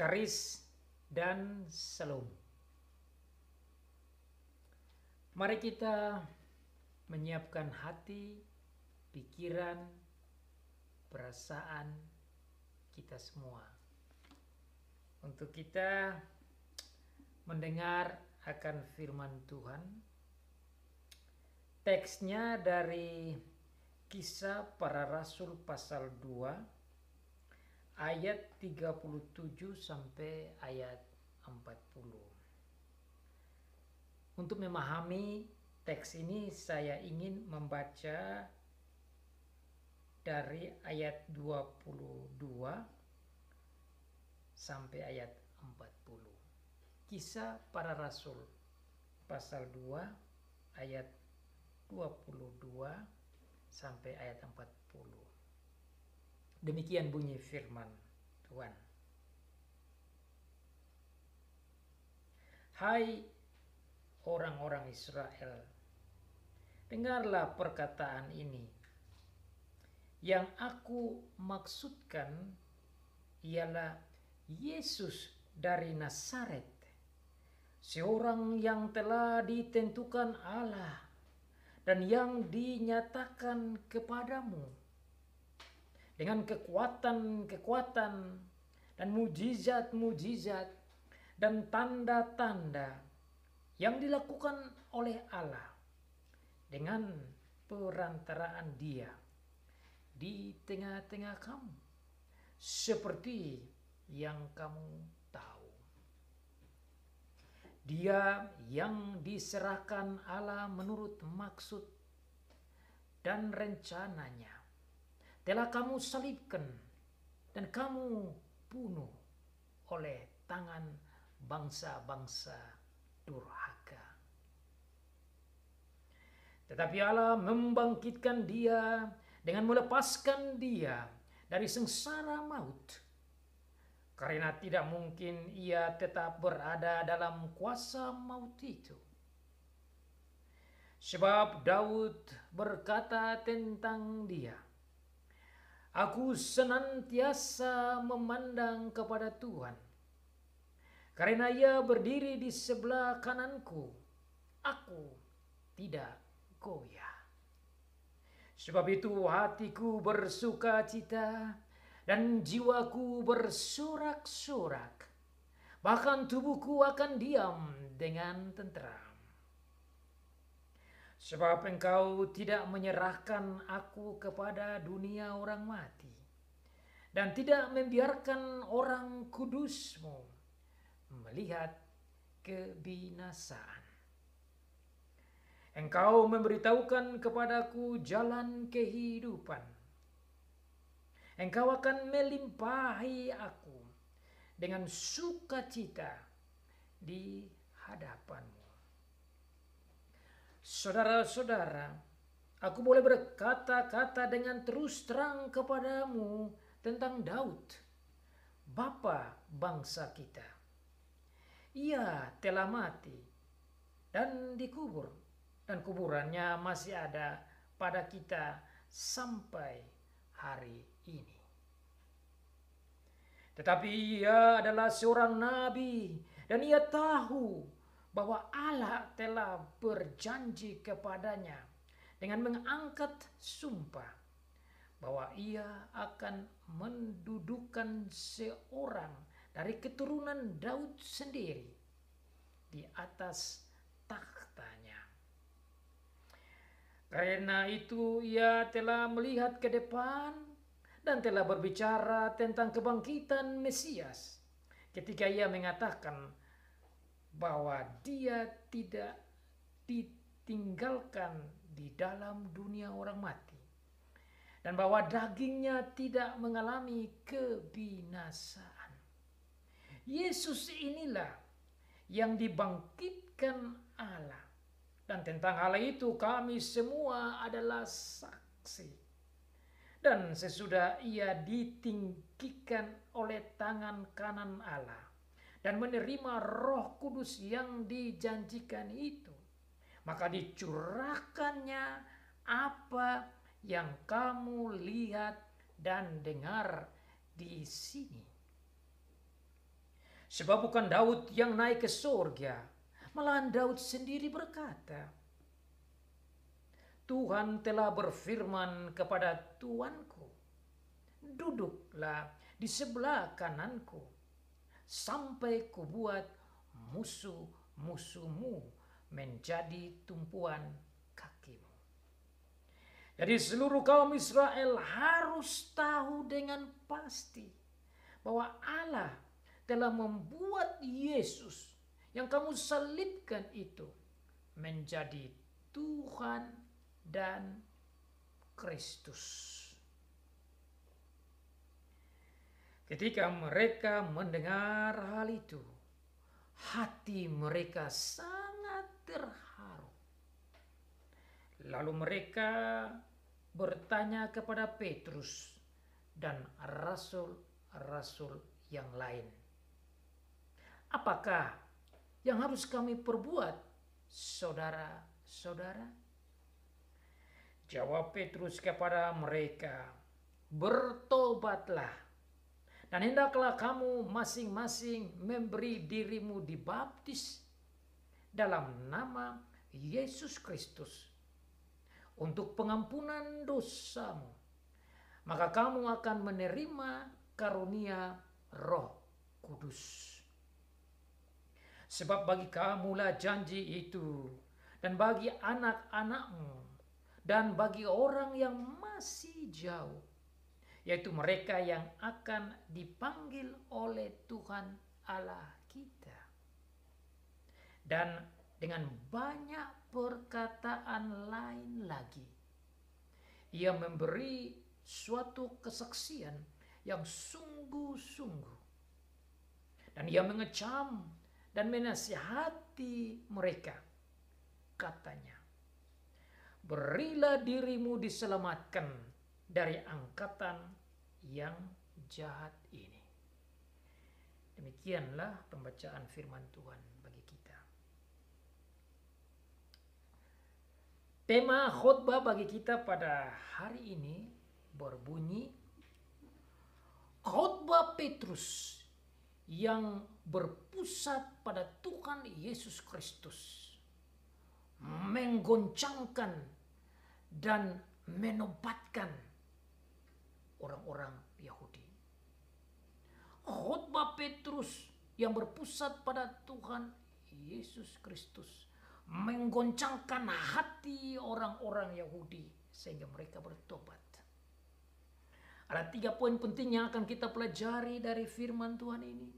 Karis dan Salom. Mari kita menyiapkan hati, pikiran, perasaan kita semua untuk kita mendengar akan firman Tuhan. Teksnya dari Kisah Para Rasul pasal 2 ayat 37 sampai ayat 40. Untuk memahami teks ini saya ingin membaca dari ayat 22 sampai ayat 40. Kisah Para Rasul pasal 2 ayat 22 sampai ayat 40. Demikian bunyi firman Tuhan. Hai orang-orang Israel, dengarlah perkataan ini. Yang aku maksudkan ialah Yesus dari Nazaret, seorang yang telah ditentukan Allah dan yang dinyatakan kepadamu dengan kekuatan-kekuatan dan mujizat-mujizat dan tanda-tanda yang dilakukan oleh Allah dengan perantaraan Dia di tengah-tengah kamu, seperti yang kamu tahu. Dia yang diserahkan Allah menurut maksud dan rencananya telah kamu salibkan dan kamu bunuh oleh tangan bangsa-bangsa durhaka. Tetapi Allah membangkitkan Dia dengan melepaskan Dia dari sengsara maut, karena tidak mungkin Ia tetap berada dalam kuasa maut itu. Sebab Daud berkata tentang Dia, aku senantiasa memandang kepada Tuhan, karena Ia berdiri di sebelah kananku, aku tidak goyah. Sebab itu hatiku bersuka cita dan jiwaku bersorak-sorak, bahkan tubuhku akan diam dengan tentram. Sebab Engkau tidak menyerahkan aku kepada dunia orang mati, dan tidak membiarkan orang kudus-Mu melihat kebinasaan. Engkau memberitahukan kepadaku jalan kehidupan. Engkau akan melimpahi aku dengan sukacita di hadapan-Mu. Saudara-saudara, aku boleh berkata-kata dengan terus terang kepadamu tentang Daud, bapa bangsa kita. Ia telah mati dan dikubur, dan kuburannya masih ada pada kita sampai hari ini. Tetapi ia adalah seorang nabi, dan ia tahu bahwa Allah telah berjanji kepadanya dengan mengangkat sumpah bahwa ia akan mendudukan seorang dari keturunan Daud sendiri di atas takhtanya. Karena itu ia telah melihat ke depan dan telah berbicara tentang kebangkitan Mesias ketika ia mengatakan bahwa Dia tidak ditinggalkan di dalam dunia orang mati, dan bahwa dagingnya tidak mengalami kebinasaan. Yesus inilah yang dibangkitkan Allah, dan tentang hal itu kami semua adalah saksi. Dan sesudah Ia ditinggikan oleh tangan kanan Allah dan menerima Roh Kudus yang dijanjikan itu, maka dicurahkannya apa yang kamu lihat dan dengar di sini. Sebab bukan Daud yang naik ke surga, malahan Daud sendiri berkata, Tuhan telah berfirman kepada Tuanku, duduklah di sebelah kananku, sampai kubuat musuh-musuhmu menjadi tumpuan kakimu. Jadi seluruh kaum Israel harus tahu dengan pasti bahwa Allah telah membuat Yesus yang kamu salibkan itu menjadi Tuhan dan Kristus. Ketika mereka mendengar hal itu, hati mereka sangat terharu. Lalu mereka bertanya kepada Petrus dan rasul-rasul yang lain, apakah yang harus kami perbuat, saudara-saudara? Jawab Petrus kepada mereka, bertobatlah, dan hendaklah kamu masing-masing memberi dirimu dibaptis dalam nama Yesus Kristus untuk pengampunan dosamu. Maka kamu akan menerima karunia Roh Kudus. Sebab bagi kamulah janji itu, dan bagi anak-anakmu, dan bagi orang yang masih jauh, yaitu mereka yang akan dipanggil oleh Tuhan Allah kita. Dan dengan banyak perkataan lain lagi, ia memberi suatu kesaksian yang sungguh-sungguh. Dan ia mengecam dan menasihati mereka. Katanya, berilah dirimu diselamatkan dari angkatan yang jahat ini. Demikianlah pembacaan firman Tuhan bagi kita. Tema khotbah bagi kita pada hari ini berbunyi, khotbah Petrus yang berpusat pada Tuhan Yesus Kristus menggoncangkan dan menobatkan orang-orang Yahudi. Khotbah Petrus yang berpusat pada Tuhan Yesus Kristus menggoncangkan hati orang-orang Yahudi sehingga mereka bertobat. Ada 3 poin penting yang akan kita pelajari dari firman Tuhan ini.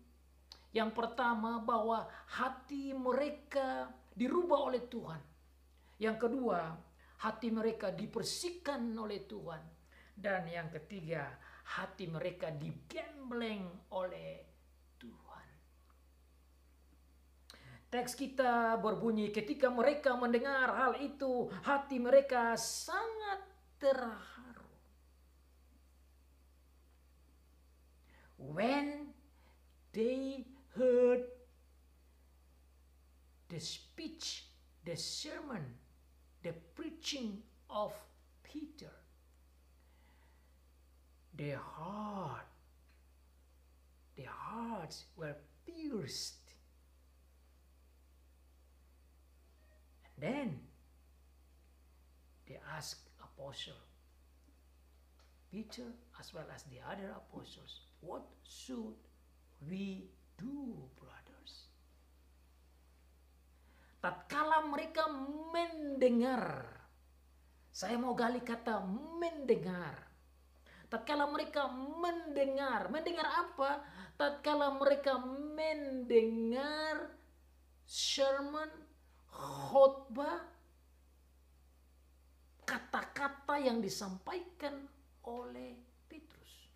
Yang pertama, bahwa hati mereka dirubah oleh Tuhan. Yang kedua, hati mereka dibersihkan oleh Tuhan. Dan yang ketiga, hati mereka digembleng oleh Tuhan. Teks kita berbunyi, ketika mereka mendengar hal itu, hati mereka sangat terharu. When they heard the speech, the sermon, the preaching of Peter, their hearts were pierced. And then they asked Apostle Peter as well as the other apostles, what should we do, brothers? Tatkala mereka mendengar, saya mau gali kata mendengar. Tatkala mereka mendengar apa? Tatkala mereka mendengar sermon, khotbah, kata-kata yang disampaikan oleh Petrus.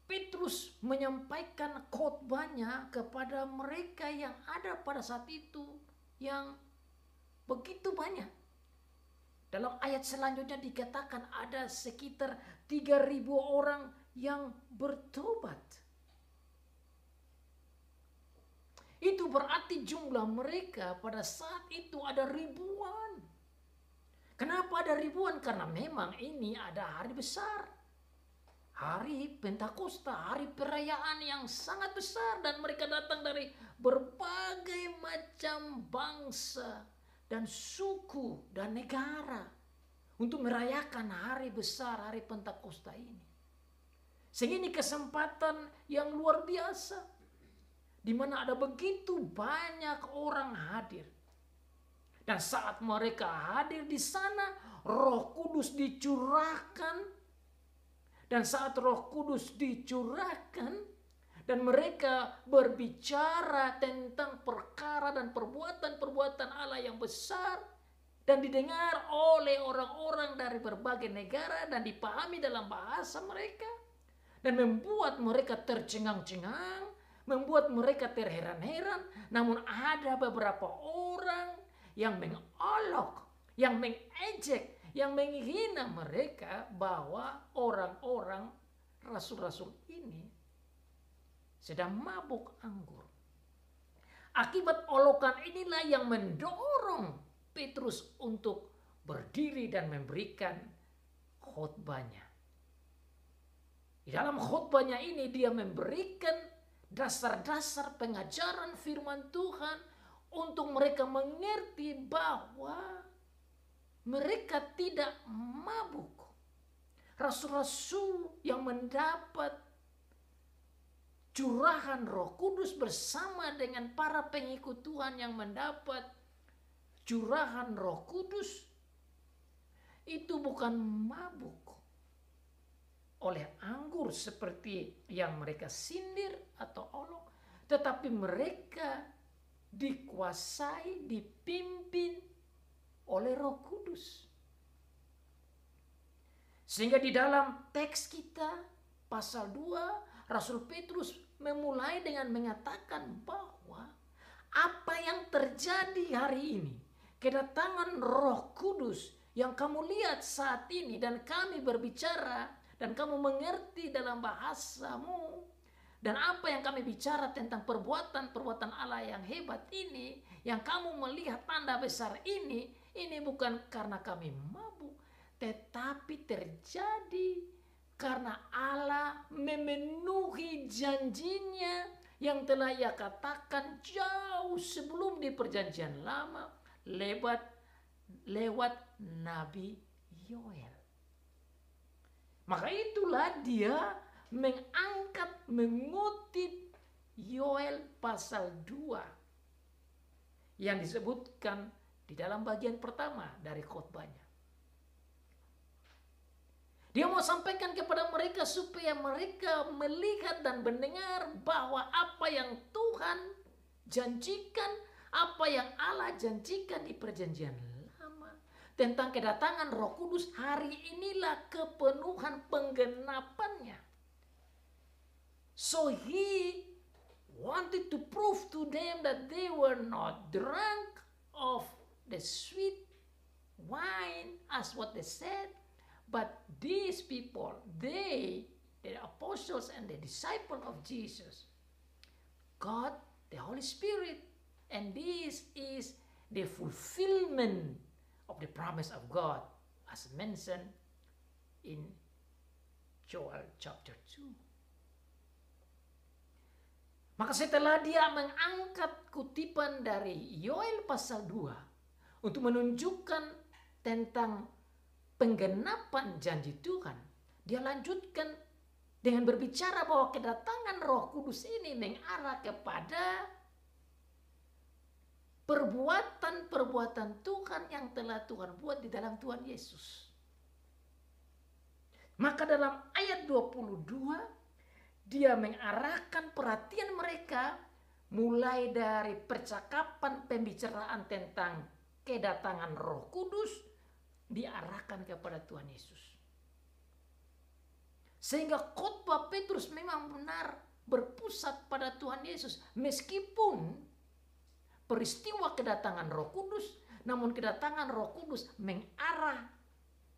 Petrus menyampaikan khotbahnya kepada mereka yang ada pada saat itu yang begitu banyak. Dalam ayat selanjutnya dikatakan ada sekitar 3.000 orang yang bertobat. Itu berarti jumlah mereka pada saat itu ada ribuan. Kenapa ada ribuan? Karena memang ini ada hari besar. hari Pentakosta, hari perayaan yang sangat besar, dan mereka datang dari berbagai macam bangsa dan suku dan negara untuk merayakan hari besar, hari Pentakosta ini. Sehingga ini kesempatan yang luar biasa, di mana ada begitu banyak orang hadir. Dan saat mereka hadir di sana, Roh Kudus dicurahkan. Dan saat Roh Kudus dicurahkan dan mereka berbicara tentang perkara dan perbuatan-perbuatan Allah yang besar dan didengar oleh orang-orang dari berbagai negara dan dipahami dalam bahasa mereka dan membuat mereka tercengang-cengang, membuat mereka terheran-heran. Namun ada beberapa orang yang mengolok, yang mengejek, yang menghina mereka bahwa orang-orang rasul-rasul ini sedang mabuk anggur. Akibat olokan inilah yang mendorong Petrus untuk berdiri dan memberikan khotbahnya. Di dalam khotbahnya ini dia memberikan dasar-dasar pengajaran firman Tuhan untuk mereka mengerti bahwa mereka tidak mabuk. Rasul-rasul yang mendapat curahan Roh Kudus bersama dengan para pengikut Tuhan yang mendapat curahan Roh Kudus itu bukan mabuk oleh anggur seperti yang mereka sindir atau olok, tetapi mereka dikuasai, dipimpin oleh Roh Kudus. Sehingga di dalam teks kita pasal 2, Rasul Petrus memulai dengan mengatakan bahwa apa yang terjadi hari ini, kedatangan Roh Kudus yang kamu lihat saat ini dan kami berbicara dan kamu mengerti dalam bahasamu, dan apa yang kami bicara tentang perbuatan-perbuatan Allah yang hebat ini, yang kamu melihat tanda besar ini bukan karena kami mabuk, tetapi terjadi karena Allah memenuhi janjinya yang telah Ia katakan jauh sebelum di perjanjian lama lewat Nabi Yoel. Maka itulah dia mengutip Yoel pasal 2 yang disebutkan di dalam bagian pertama dari khotbahnya. Dia mau sampaikan kepada mereka supaya mereka melihat dan mendengar bahwa apa yang Tuhan janjikan, apa yang Allah janjikan di perjanjian lama tentang kedatangan Roh Kudus, hari inilah kepenuhan penggenapannya. So he wanted to prove to them that they were not drunk of the sweet wine as what they said, but these people, the apostles and the disciples of Jesus, God, the Holy Spirit, and this is the fulfillment of the promise of God as mentioned in Joel chapter 2. Maka setelah dia mengangkat kutipan dari Yoel pasal 2 untuk menunjukkan tentang penggenapan janji Tuhan, dia lanjutkan dengan berbicara bahwa kedatangan Roh Kudus ini mengarah kepada perbuatan-perbuatan Tuhan yang telah Tuhan buat di dalam Tuhan Yesus. Maka dalam ayat 22 dia mengarahkan perhatian mereka mulai dari percakapan pembicaraan tentang kedatangan Roh Kudus diarahkan kepada Tuhan Yesus. Sehingga khotbah Petrus memang benar berpusat pada Tuhan Yesus. Meskipun peristiwa kedatangan Roh Kudus, namun kedatangan Roh Kudus mengarah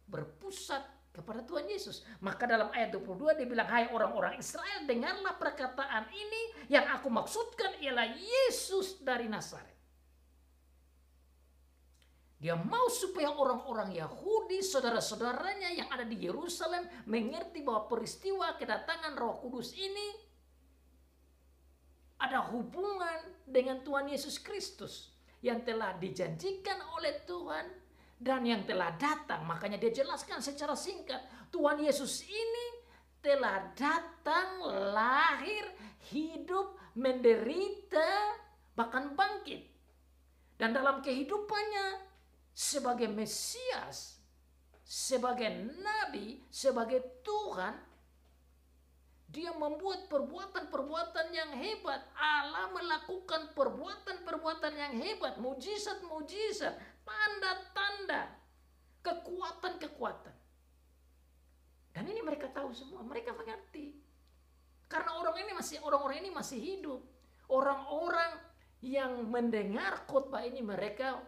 berpusat kepada Tuhan Yesus. Maka dalam ayat 22 dia bilang, hai orang-orang Israel, dengarlah perkataan ini, yang aku maksudkan ialah Yesus dari Nazaret. Dia mau supaya orang-orang Yahudi, saudara-saudaranya yang ada di Yerusalem, mengerti bahwa peristiwa kedatangan Roh Kudus ini ada hubungan dengan Tuhan Yesus Kristus yang telah dijanjikan oleh Tuhan dan yang telah datang. Makanya dia jelaskan secara singkat, Tuhan Yesus ini telah datang, lahir, hidup, menderita, bahkan bangkit. Dan dalam kehidupannya sebagai Mesias, sebagai Nabi, sebagai Tuhan, dia membuat perbuatan-perbuatan yang hebat. Allah melakukan perbuatan-perbuatan yang hebat, mujizat-mujizat, tanda-tanda, kekuatan-kekuatan. Dan ini mereka tahu semua, mereka mengerti. Karena orang-orang ini masih hidup. Orang-orang yang mendengar khotbah ini, mereka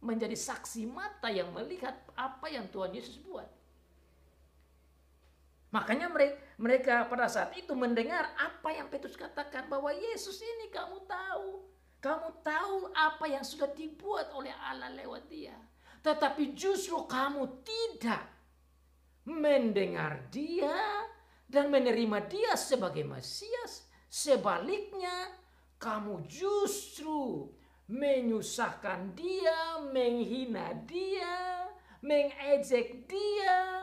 menjadi saksi mata yang melihat apa yang Tuhan Yesus buat. Makanya mereka pada saat itu mendengar apa yang Petrus katakan, bahwa Yesus ini kamu tahu apa yang sudah dibuat oleh Allah lewat dia. Tetapi justru kamu tidak mendengar dia dan menerima dia sebagai Mesias. Sebaliknya kamu justru menyusahkan dia, menghina dia, mengejek dia,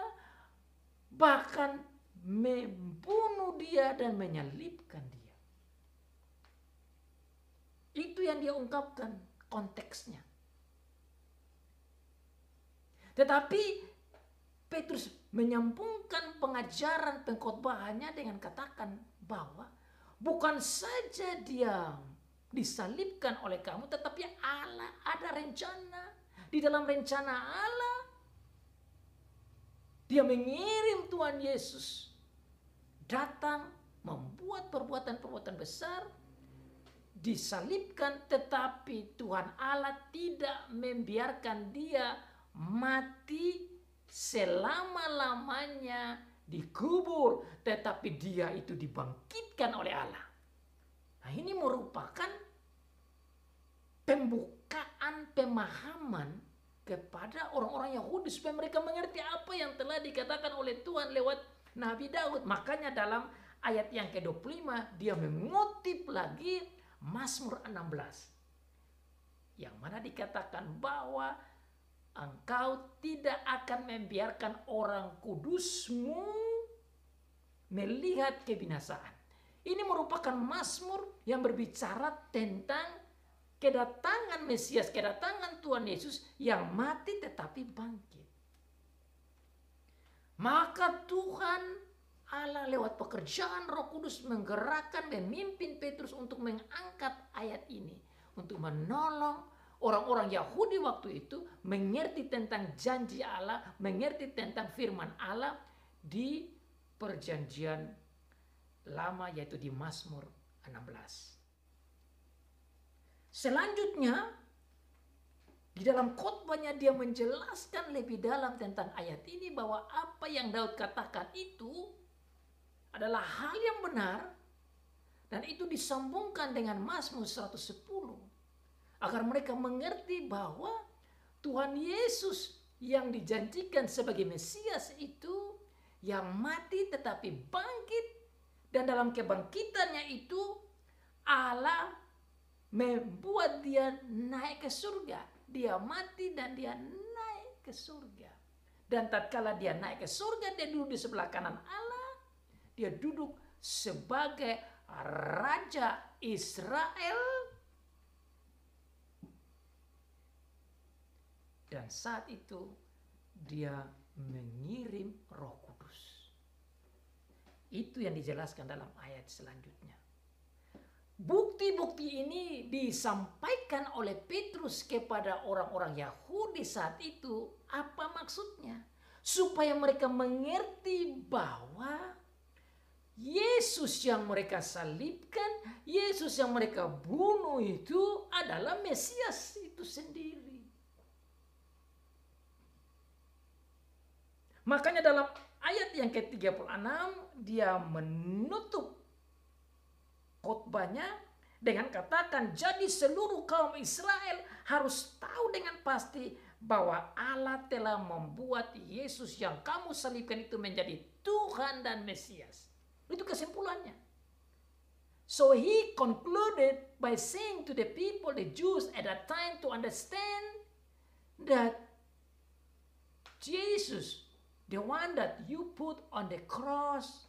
bahkan membunuh dia dan menyalibkan dia. Itu yang dia ungkapkan konteksnya. Tetapi Petrus menyambungkan pengajaran pengkhotbahannya dengan katakan bahwa bukan saja dia disalibkan oleh kamu, tetapi Allah ada rencana. Di dalam rencana Allah, dia mengirim Tuhan Yesus datang membuat perbuatan-perbuatan besar, disalibkan, tetapi Tuhan Allah tidak membiarkan dia mati selama-lamanya dikubur, tetapi dia itu dibangkitkan oleh Allah. Nah, ini merupakan pembukaan pemahaman kepada orang-orang Yahudi supaya mereka mengerti apa yang telah dikatakan oleh Tuhan lewat Nabi Daud. Makanya dalam ayat yang ke-25 dia mengutip lagi Mazmur 16. Yang mana dikatakan bahwa engkau tidak akan membiarkan orang kudusmu melihat kebinasaan. Ini merupakan Mazmur yang berbicara tentang kedatangan Mesias, kedatangan Tuhan Yesus yang mati tetapi bangkit. Maka Tuhan Allah lewat pekerjaan Roh Kudus menggerakkan, memimpin Petrus untuk mengangkat ayat ini. Untuk menolong orang-orang Yahudi waktu itu mengerti tentang janji Allah, mengerti tentang firman Allah di perjanjian lama, yaitu di Mazmur 16. Selanjutnya, di dalam khotbahnya dia menjelaskan lebih dalam tentang ayat ini bahwa apa yang Daud katakan itu adalah hal yang benar dan itu disambungkan dengan Mazmur 110 agar mereka mengerti bahwa Tuhan Yesus yang dijanjikan sebagai Mesias itu yang mati tetapi bangkit, dan dalam kebangkitannya itu Allah membuat dia naik ke surga. Dia mati dan dia naik ke surga. Dan tatkala dia naik ke surga, dia duduk di sebelah kanan Allah. Dia duduk sebagai Raja Israel. Dan saat itu dia mengirim Roh Kudus. Itu yang dijelaskan dalam ayat selanjutnya. Bukti-bukti ini disampaikan oleh Petrus kepada orang-orang Yahudi saat itu. Apa maksudnya? Supaya mereka mengerti bahwa Yesus yang mereka salibkan, Yesus yang mereka bunuh itu adalah Mesias itu sendiri. Makanya dalam ayat yang ke-36 dia menutup khotbahnya dengan katakan, jadi seluruh kaum Israel harus tahu dengan pasti bahwa Allah telah membuat Yesus yang kamu salibkan itu menjadi Tuhan dan Mesias. Itu kesimpulannya. So he concluded by saying to the people, the Jews at that time, to understand that Jesus, the one that you put on the cross,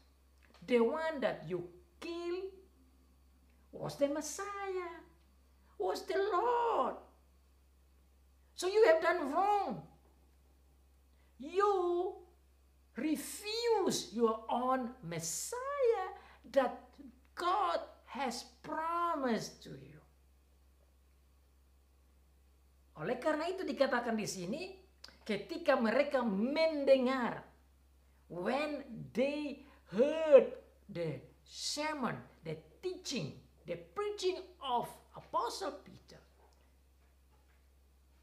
the one that you killed, was the Messiah, was the Lord. So you have done wrong. You refuse your own Messiah that God has promised to you. Oleh karena itu dikatakan di sini, ketika mereka mendengar, when they heard the sermon, the teaching, the preaching of Apostle Peter,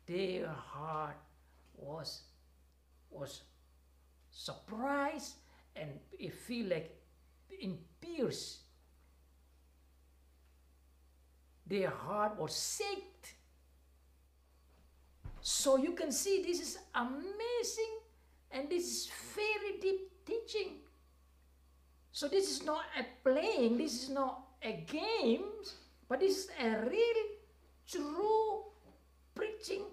their heart was surprised and it feel like in pierced. Their heart was shaked. So you can see this is amazing and this is very deep teaching. So this is not a playing, this is not a game, but this is a real true preaching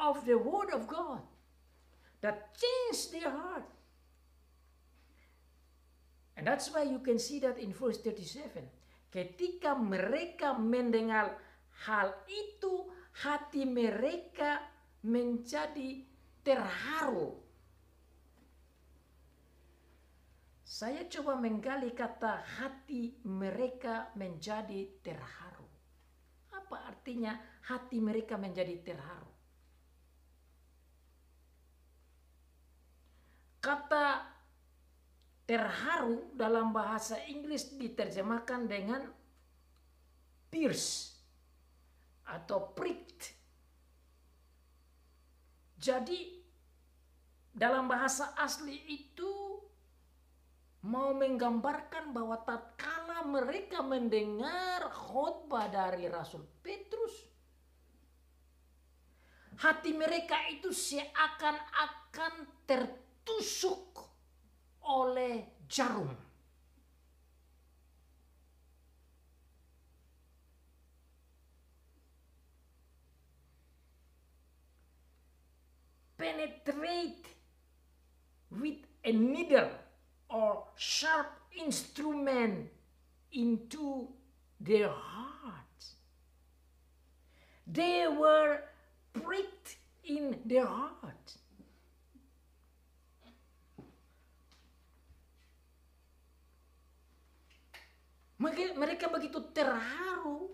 of the Word of God that changed their heart. And that's why you can see that in verse 37. Ketika mereka mendengar hal itu, hati mereka menjadi terharu. Saya coba menggali kata hati mereka menjadi terharu. Apa artinya hati mereka menjadi terharu? Kata terharu dalam bahasa Inggris diterjemahkan dengan pierce atau pricked. Jadi dalam bahasa asli itu mau menggambarkan bahwa tatkala mereka mendengar khotbah dari Rasul Petrus, hati mereka itu seakan-akan tertusuk oleh jarum. Penetrate with a needle or sharp instrument into their hearts. They were pricked in their hearts. Mereka begitu terharu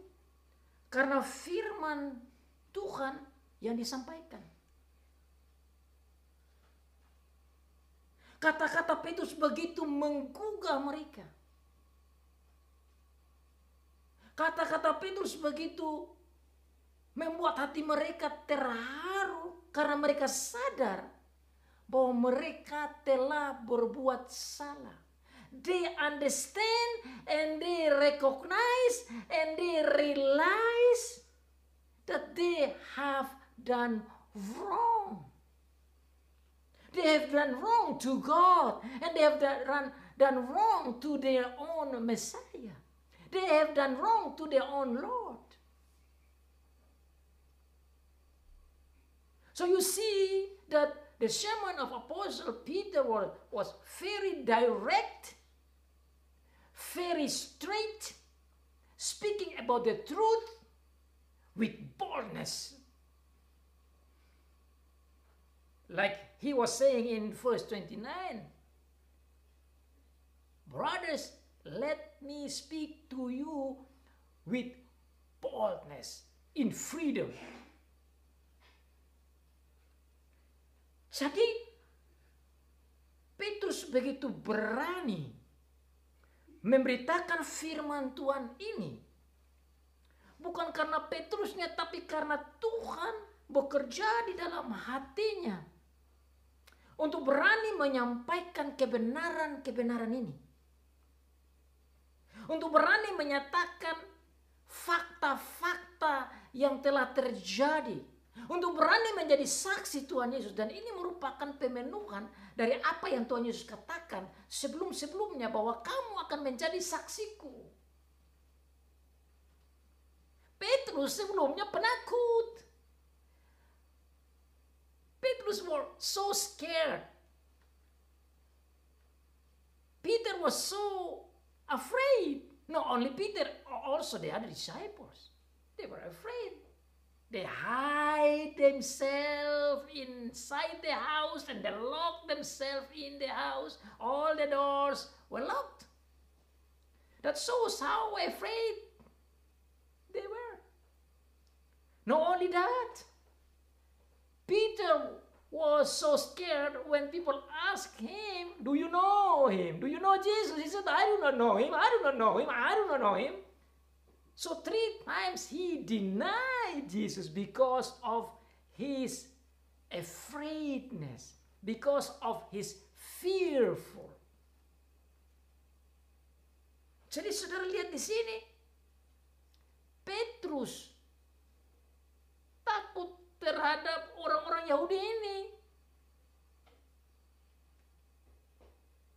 karena firman Tuhan yang disampaikan. Kata-kata Petrus begitu menggugah mereka. Kata-kata Petrus begitu membuat hati mereka terharu karena mereka sadar bahwa mereka telah berbuat salah. They understand and they recognize and they realize that they have done wrong. They have done wrong to God and they have done wrong to their own Messiah. They have done wrong to their own Lord. So you see that the sermon of Apostle Peter was very direct, very straight, speaking about the truth with boldness. Like he was saying in verse 29, brothers, let me speak to you with boldness, in freedom. Jadi Petrus begitu berani memberitakan firman Tuhan ini. Bukan karena Petrusnya, tapi karena Tuhan bekerja di dalam hatinya. Untuk berani menyampaikan kebenaran-kebenaran ini. Untuk berani menyatakan fakta-fakta yang telah terjadi Untuk berani menjadi saksi Tuhan Yesus. Dan ini merupakan pemenuhan dari apa yang Tuhan Yesus katakan sebelum-sebelumnya, bahwa kamu akan menjadi saksiku. Petrus sebelumnya penakut. Petrus was so scared. Peter was so afraid. Not only Peter, also the other disciples. They were afraid. They hide themselves inside the house and they lock themselves in the house. All the doors were locked. That shows how afraid they were. Not only that, Peter was so scared when people asked him, do you know him? Do you know Jesus? He said, I do not know him. I do not know him. I do not know him. So 3 times he denied Jesus because of his afraidness, because of his fearful. Jadi saudara lihat di sini, Petrus takut terhadap orang-orang Yahudi ini.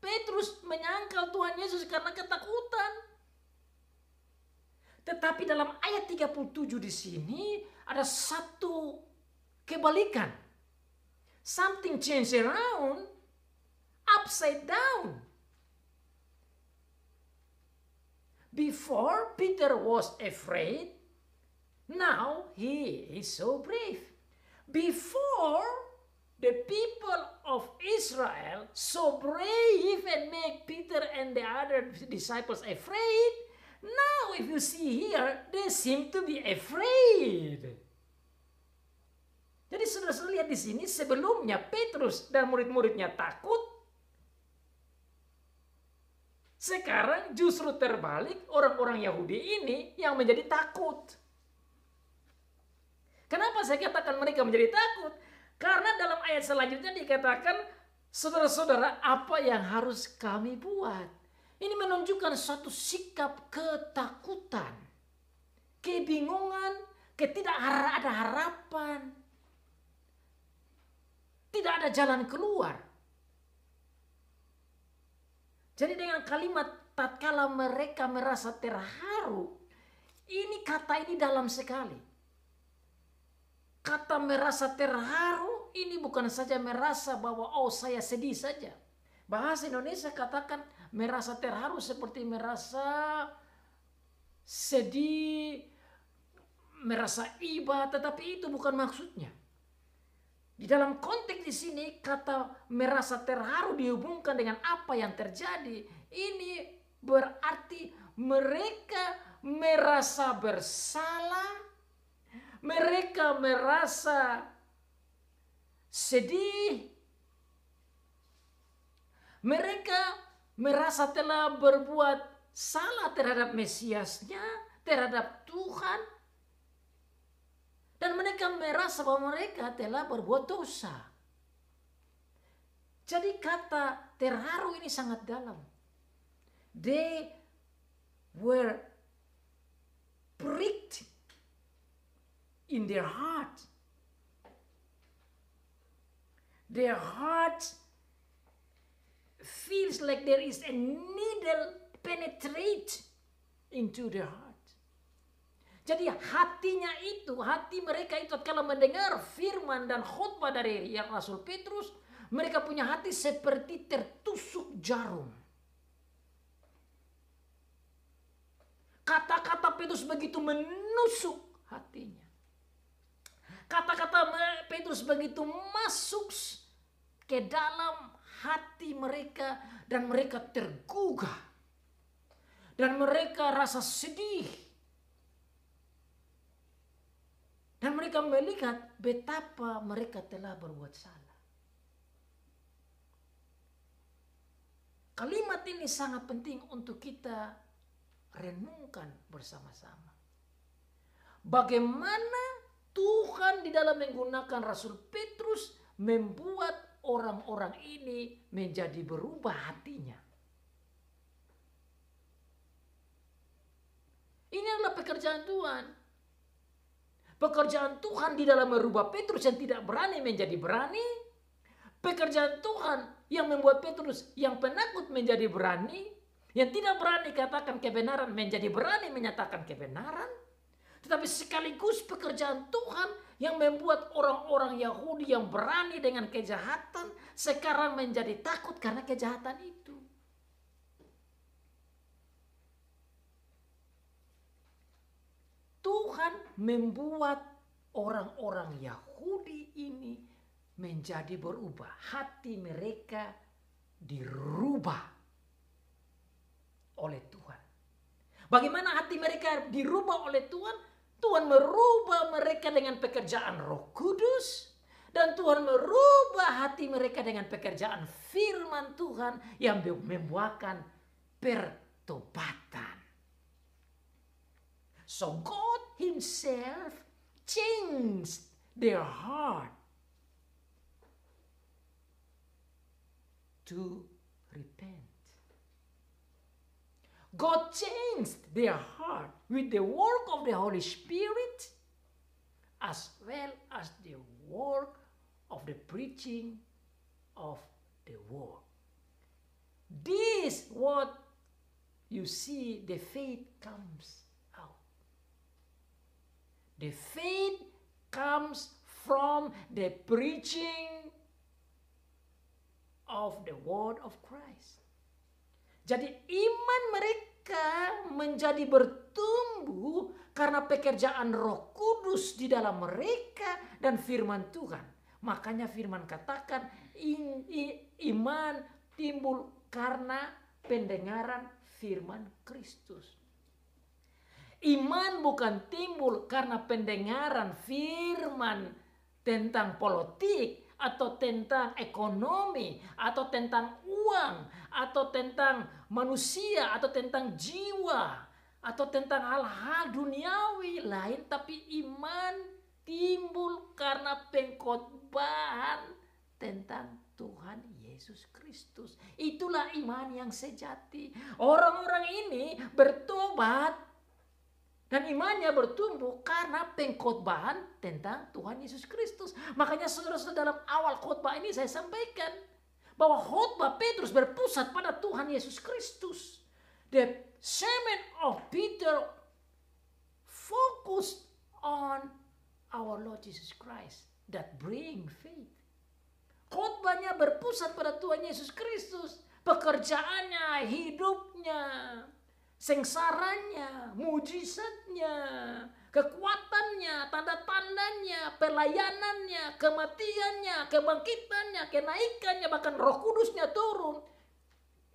Petrus menyangkal Tuhan Yesus karena ketakutan. Tetapi dalam ayat 37 di sini ada satu kebalikan. Something change around, upside down. Before Peter was afraid, now he is so brave. Before the people of Israel so brave and make Peter and the other disciples afraid, now if you see here, they seem to be afraid. Jadi saudara lihat di sini, sebelumnya Petrus dan murid-muridnya takut. Sekarang justru terbalik, orang-orang Yahudi ini yang menjadi takut. Kenapa saya katakan mereka menjadi takut? Karena dalam ayat selanjutnya dikatakan, saudara-saudara, apa yang harus kami buat? Ini menunjukkan suatu sikap ketakutan, kebingungan, tidak ada harapan, tidak ada jalan keluar. Jadi dengan kalimat tatkala mereka merasa terharu, ini kata ini dalam sekali. Kata merasa terharu ini bukan saja merasa bahwa oh saya sedih saja. Bahasa Indonesia katakan merasa terharu seperti merasa sedih, merasa iba, tetapi itu bukan maksudnya. Di dalam konteks di sini kata merasa terharu dihubungkan dengan apa yang terjadi. Ini berarti mereka merasa bersalah, mereka merasa sedih, mereka merasa telah berbuat salah terhadap Mesiasnya, terhadap Tuhan. Dan mereka merasa bahwa mereka telah berbuat dosa. Jadi kata terharu ini sangat dalam. They were pricked in their heart. Their heart feels like there is a needle penetrate into their heart. Jadi hatinya itu, hati mereka itu kalau mendengar firman dan khutbah dari yang Rasul Petrus, mereka punya hati seperti tertusuk jarum. Kata-kata Petrus begitu menusuk hatinya. Kata-kata Petrus begitu masuk ke dalam hati mereka dan mereka tergugah. Dan mereka rasa sedih. Dan mereka melihat betapa mereka telah berbuat salah. Kalimat ini sangat penting untuk kita renungkan bersama-sama. Bagaimana Tuhan di dalam menggunakan Rasul Petrus membuat orang-orang ini menjadi berubah hatinya. Ini adalah pekerjaan Tuhan. Pekerjaan Tuhan di dalam merubah Petrus yang tidak berani menjadi berani. Pekerjaan Tuhan yang membuat Petrus yang penakut menjadi berani. Yang tidak berani katakan kebenaran menjadi berani menyatakan kebenaran. Tetapi sekaligus pekerjaan Tuhan yang membuat orang-orang Yahudi yang berani dengan kejahatan sekarang menjadi takut karena kejahatan itu. Tuhan membuat orang-orang Yahudi ini menjadi berubah. Hati mereka dirubah oleh Tuhan. Bagaimana hati mereka dirubah oleh Tuhan? Tuhan merubah mereka dengan pekerjaan Roh Kudus. Dan Tuhan merubah hati mereka dengan pekerjaan firman Tuhan yang membuahkan pertobatan. So God Himself changed their heart to repent. God changed their heart with the work of the Holy Spirit as well as the work of the preaching of the word. This what you see, the faith comes out. The faith comes from the preaching of the word of Christ. Jadi iman mereka menjadi bertumbuh karena pekerjaan Roh Kudus di dalam mereka dan firman Tuhan. Makanya firman katakan iman timbul karena pendengaran firman Kristus. Iman bukan timbul karena pendengaran firman tentang politik, atau tentang ekonomi, atau tentang uang, atau tentang manusia, atau tentang jiwa, atau tentang hal-hal duniawi lain. Tapi iman timbul karena pengkhotbahan tentang Tuhan Yesus Kristus. Itulah iman yang sejati. Orang-orang ini bertobat dan imannya bertumbuh karena pengkhotbahan tentang Tuhan Yesus Kristus. Makanya saudara-saudara, dalam awal khotbah ini saya sampaikan bahwa khotbah Petrus berpusat pada Tuhan Yesus Kristus. The sermon of Peter focused on our Lord Jesus Christ that bring faith. Khotbahnya berpusat pada Tuhan Yesus Kristus. Pekerjaannya, hidupnya, sengsaranya, mujizatnya, kekuatannya, tanda-tandanya, pelayanannya, kematiannya, kebangkitannya, kenaikannya, bahkan Roh Kudusnya turun.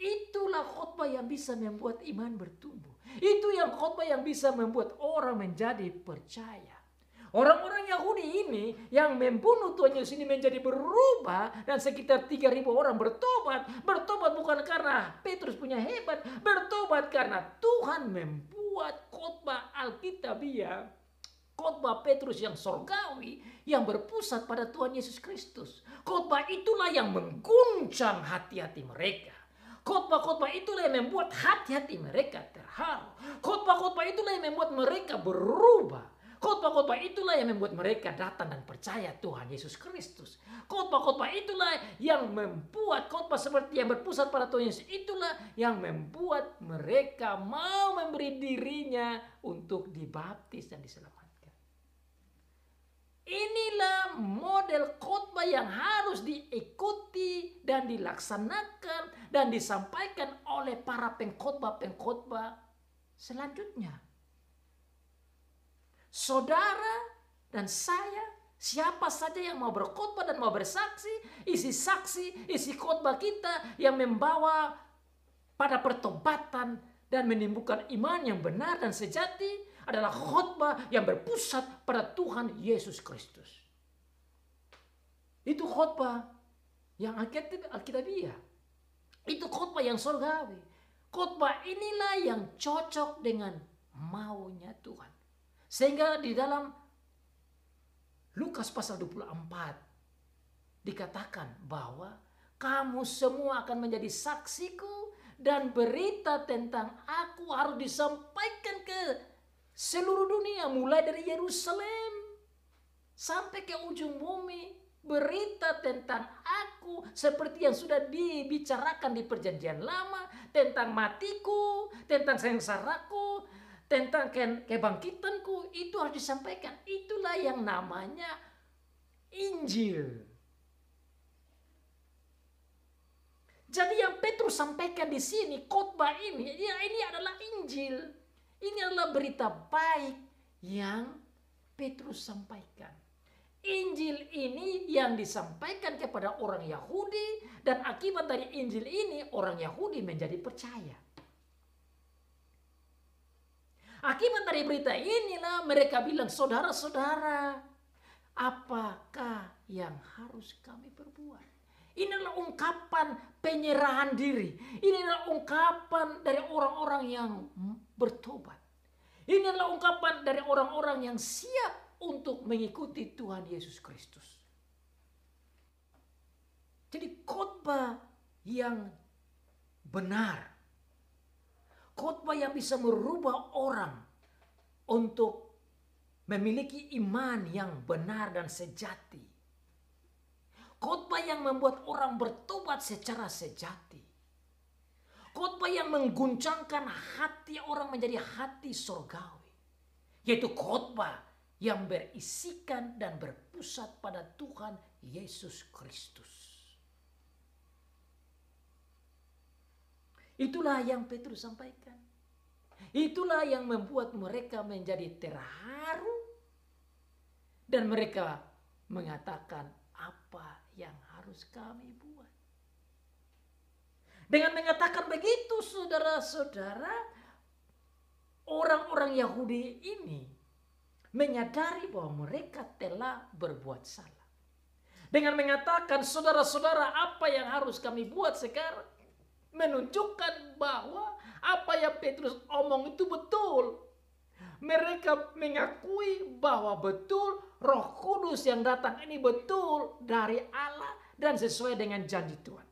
Itulah khotbah yang bisa membuat iman bertumbuh. Itu yang khotbah yang bisa membuat orang menjadi percaya. Orang-orang Yahudi ini yang membunuh Tuhan Yesus ini menjadi berubah dan sekitar 3.000 orang bertobat. Bertobat bukan karena Petrus punya hebat, bertobat karena Tuhan membuat khotbah Alkitabiah, khotbah Petrus yang surgawi yang berpusat pada Tuhan Yesus Kristus. Khotbah itulah yang mengguncang hati-hati mereka. Khotbah-khotbah itulah yang membuat hati-hati mereka terharu. Khotbah-khotbah itulah yang membuat mereka berubah. Khotbah-khotbah itulah yang membuat mereka datang dan percaya Tuhan Yesus Kristus. Khotbah-khotbah itulah yang membuat khotbah seperti yang berpusat pada Tuhan Yesus itulah yang membuat mereka mau memberi dirinya untuk dibaptis dan diselamatkan. Inilah model khotbah yang harus diikuti dan dilaksanakan dan disampaikan oleh para pengkhotbah-pengkhotbah selanjutnya. Saudara dan saya, siapa saja yang mau berkhotbah dan mau bersaksi, isi khotbah kita yang membawa pada pertobatan dan menimbulkan iman yang benar dan sejati adalah khotbah yang berpusat pada Tuhan Yesus Kristus. Itu khotbah yang Alkitabiah. Itu khotbah yang surgawi. Khotbah inilah yang cocok dengan maunya Tuhan. Sehingga di dalam Lukas pasal 24 dikatakan bahwa kamu semua akan menjadi saksiku dan berita tentang aku harus disampaikan ke seluruh dunia mulai dari Yerusalem sampai ke ujung bumi, berita tentang aku seperti yang sudah dibicarakan di perjanjian lama, tentang matiku, tentang sengsaraku, tentang kebangkitanku, itu harus disampaikan. Itulah yang namanya Injil. Jadi yang Petrus sampaikan di sini, khotbah ini, ya ini adalah Injil. Ini adalah berita baik yang Petrus sampaikan. Injil ini yang disampaikan kepada orang Yahudi, dan akibat dari Injil ini orang Yahudi menjadi percaya. Akibat dari berita inilah mereka bilang, saudara-saudara, apakah yang harus kami perbuat? Inilah ungkapan penyerahan diri. Inilah ungkapan dari orang-orang yang bertobat. Inilah ungkapan dari orang-orang yang siap untuk mengikuti Tuhan Yesus Kristus. Jadi khotbah yang benar. Khotbah yang bisa merubah orang untuk memiliki iman yang benar dan sejati. Khotbah yang membuat orang bertobat secara sejati. Khotbah yang mengguncangkan hati orang menjadi hati surgawi. Yaitu khotbah yang berisikan dan berpusat pada Tuhan Yesus Kristus. Itulah yang Petrus sampaikan. Itulah yang membuat mereka menjadi terharu. Dan mereka mengatakan, apa yang harus kami buat? Dengan mengatakan begitu, saudara-saudara, orang-orang Yahudi ini menyadari bahwa mereka telah berbuat salah. Dengan mengatakan, saudara-saudara, apa yang harus kami buat sekarang? Menunjukkan bahwa apa yang Petrus omong itu betul. Mereka mengakui bahwa betul Roh Kudus yang datang ini betul dari Allah dan sesuai dengan janji Tuhan.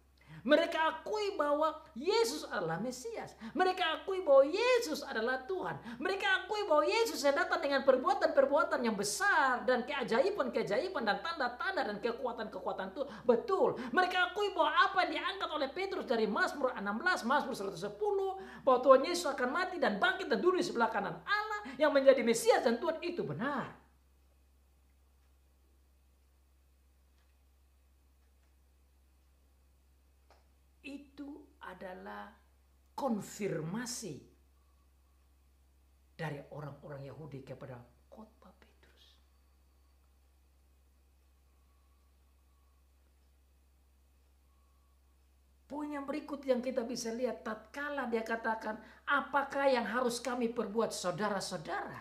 Mereka akui bahwa Yesus adalah Mesias. Mereka akui bahwa Yesus adalah Tuhan. Mereka akui bahwa Yesus yang datang dengan perbuatan-perbuatan yang besar dan keajaiban-keajaiban dan tanda-tanda dan kekuatan-kekuatan itu betul. Mereka akui bahwa apa yang diangkat oleh Petrus dari Mazmur 16, Mazmur 110, bahwa Tuhan Yesus akan mati dan bangkit dan duduk di sebelah kanan Allah yang menjadi Mesias dan Tuhan itu benar. Itu adalah konfirmasi dari orang-orang Yahudi kepada khotbah Petrus. Poin yang berikut yang kita bisa lihat, tatkala dia katakan, apakah yang harus kami perbuat, saudara-saudara?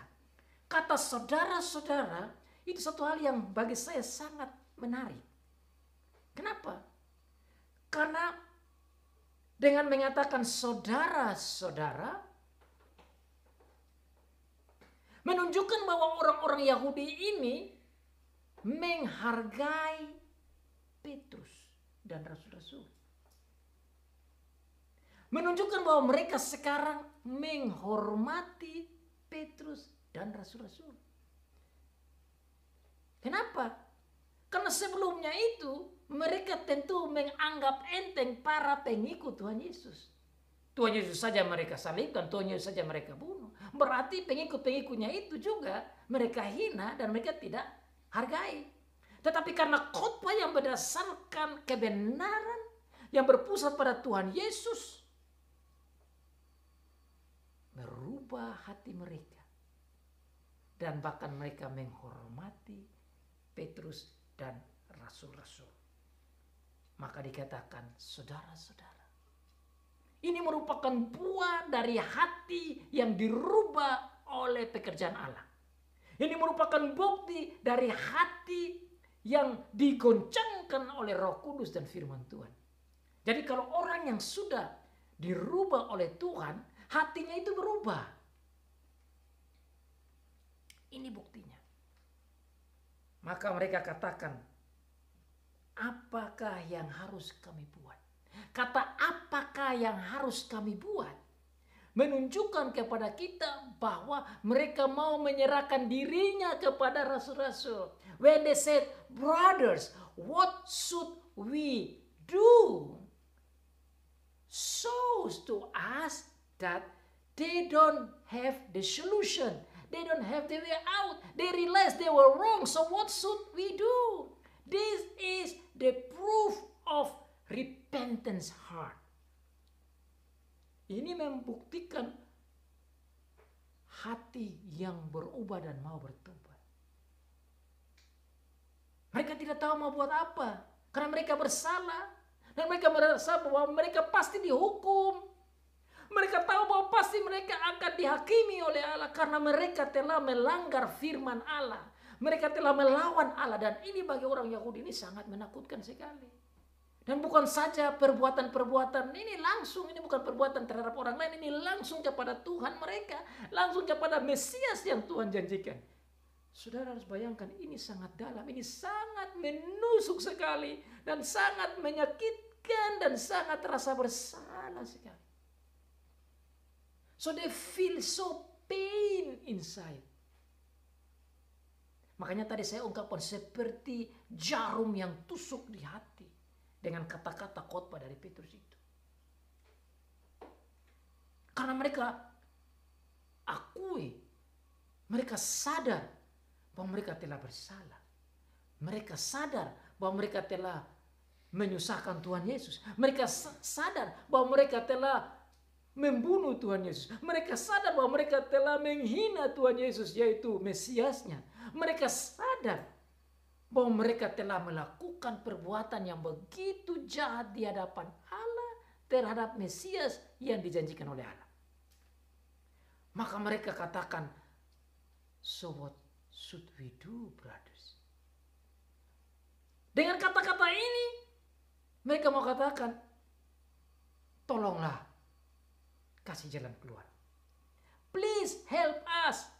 Kata saudara-saudara itu satu hal yang bagi saya sangat menarik. Kenapa? Karena dengan mengatakan saudara-saudara, menunjukkan bahwa orang-orang Yahudi ini menghargai Petrus dan rasul-rasul. Menunjukkan bahwa mereka sekarang menghormati Petrus dan rasul-rasul. Kenapa? Karena sebelumnya itu mereka tentu menganggap enteng para pengikut Tuhan Yesus. Tuhan Yesus saja mereka salibkan, Tuhan Yesus saja mereka bunuh. Berarti pengikut-pengikutnya itu juga mereka hina dan mereka tidak hargai. Tetapi karena khotbah yang berdasarkan kebenaran yang berpusat pada Tuhan Yesus, merubah hati mereka. Dan bahkan mereka menghormati Petrus dan rasul-rasul. Maka dikatakan saudara-saudara. Ini merupakan buah dari hati yang dirubah oleh pekerjaan Allah. Ini merupakan bukti dari hati yang digoncangkan oleh Roh Kudus dan firman Tuhan. Jadi kalau orang yang sudah dirubah oleh Tuhan, hatinya itu berubah. Ini buktinya. Maka mereka katakan, apakah yang harus kami buat? Kata apakah yang harus kami buat menunjukkan kepada kita bahwa mereka mau menyerahkan dirinya kepada rasul-rasul. When they said, brothers, what should we do? Shows to us that they don't have the solution. They don't have the way out. They realize they were wrong. So what should we do? This is the proof of repentance heart. Ini membuktikan hati yang berubah dan mau bertobat. Mereka tidak tahu mau buat apa. Karena mereka bersalah. Dan mereka merasa bahwa mereka pasti dihukum. Mereka tahu bahwa pasti mereka akan dihakimi oleh Allah. Karena mereka telah melanggar firman Allah. Mereka telah melawan Allah. Dan ini bagi orang Yahudi ini sangat menakutkan sekali. Dan bukan saja perbuatan-perbuatan ini langsung. Ini bukan perbuatan terhadap orang lain. Ini langsung kepada Tuhan mereka. Langsung kepada Mesias yang Tuhan janjikan. Saudara harus bayangkan ini sangat dalam. Ini sangat menusuk sekali. Dan sangat menyakitkan. Dan sangat terasa bersalah sekali. So they feel so pain inside. Makanya tadi saya ungkapkan seperti jarum yang tusuk di hati. Dengan kata-kata khotbah dari Petrus itu. Karena mereka akui. Mereka sadar bahwa mereka telah bersalah. Mereka sadar bahwa mereka telah menyusahkan Tuhan Yesus. Mereka sadar bahwa mereka telah membunuh Tuhan Yesus. Mereka sadar bahwa mereka telah menghina Tuhan Yesus, yaitu Mesiasnya. Mereka sadar bahwa mereka telah melakukan perbuatan yang begitu jahat di hadapan Allah terhadap Mesias yang dijanjikan oleh Allah. Maka mereka katakan, so what should we do, brothers? Dengan kata-kata ini, mereka mau katakan, tolonglah, kasih jalan keluar. Please help us.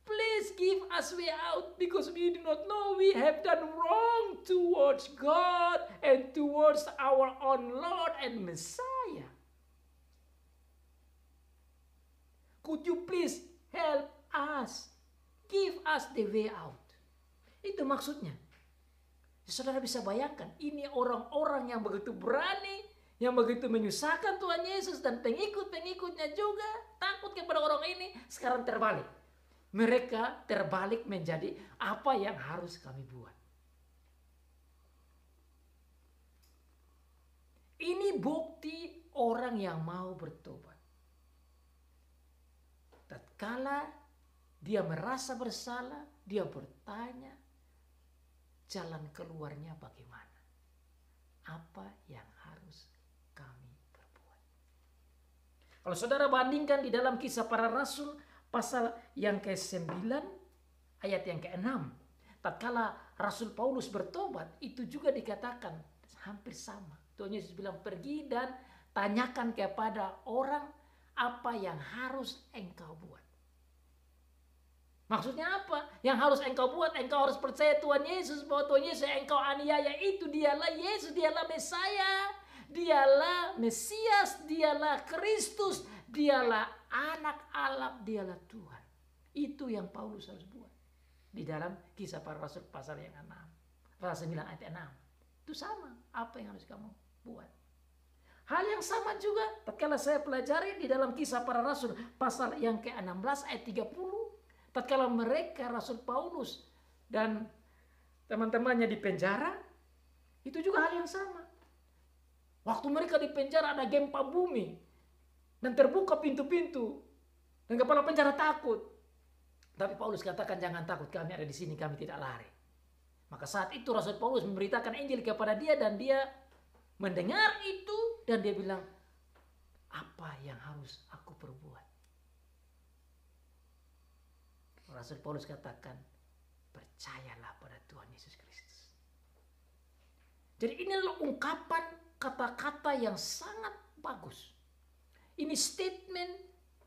Please give us way out because we do not know we have done wrong towards God and towards our own Lord and Messiah. Could you please help us? Give us the way out. Itu maksudnya. Saudara bisa bayangkan, ini orang-orang yang begitu berani, yang begitu menyusahkan Tuhan Yesus dan pengikut-pengikutnya juga takut kepada orang ini, sekarang terbalik. Mereka terbalik menjadi apa yang harus kami buat. Ini bukti orang yang mau bertobat. Tatkala dia merasa bersalah, dia bertanya, jalan keluarnya bagaimana? Apa yang harus kami perbuat? Kalau saudara bandingkan di dalam Kisah Para Rasul pasal yang ke-9 ayat yang ke-6. Tatkala Rasul Paulus bertobat, itu juga dikatakan hampir sama. Tuhan Yesus bilang, pergi dan tanyakan kepada orang apa yang harus engkau buat. Maksudnya apa? Yang harus engkau buat, engkau harus percaya Tuhan Yesus, bahwa Tuhan Yesus yang engkau aniaya itu dialah Yesus, dialah Mesaya, dialah Mesias, dialah Kristus, dialah anak Allah, dialah Tuhan. Itu yang Paulus harus buat. Di dalam Kisah Para Rasul pasal yang 6. Pasal 9 ayat 6. Itu sama apa yang harus kamu buat. Hal yang sama juga tatkala saya pelajari di dalam Kisah Para Rasul pasal yang ke-16 ayat 30. Tatkala mereka Rasul Paulus dan teman-temannya di penjara, itu juga hal yang sama. Waktu mereka di penjara ada gempa bumi dan terbuka pintu-pintu dan kepala penjara takut. Tapi Paulus katakan, jangan takut, kami ada di sini, kami tidak lari. Maka saat itu Rasul Paulus memberitakan Injil kepada dia dan dia mendengar itu dan dia bilang, apa yang harus aku perbuat? Rasul Paulus katakan, percayalah pada Tuhan Yesus Kristus. Jadi ini adalah ungkapan kata-kata yang sangat bagus. Ini statement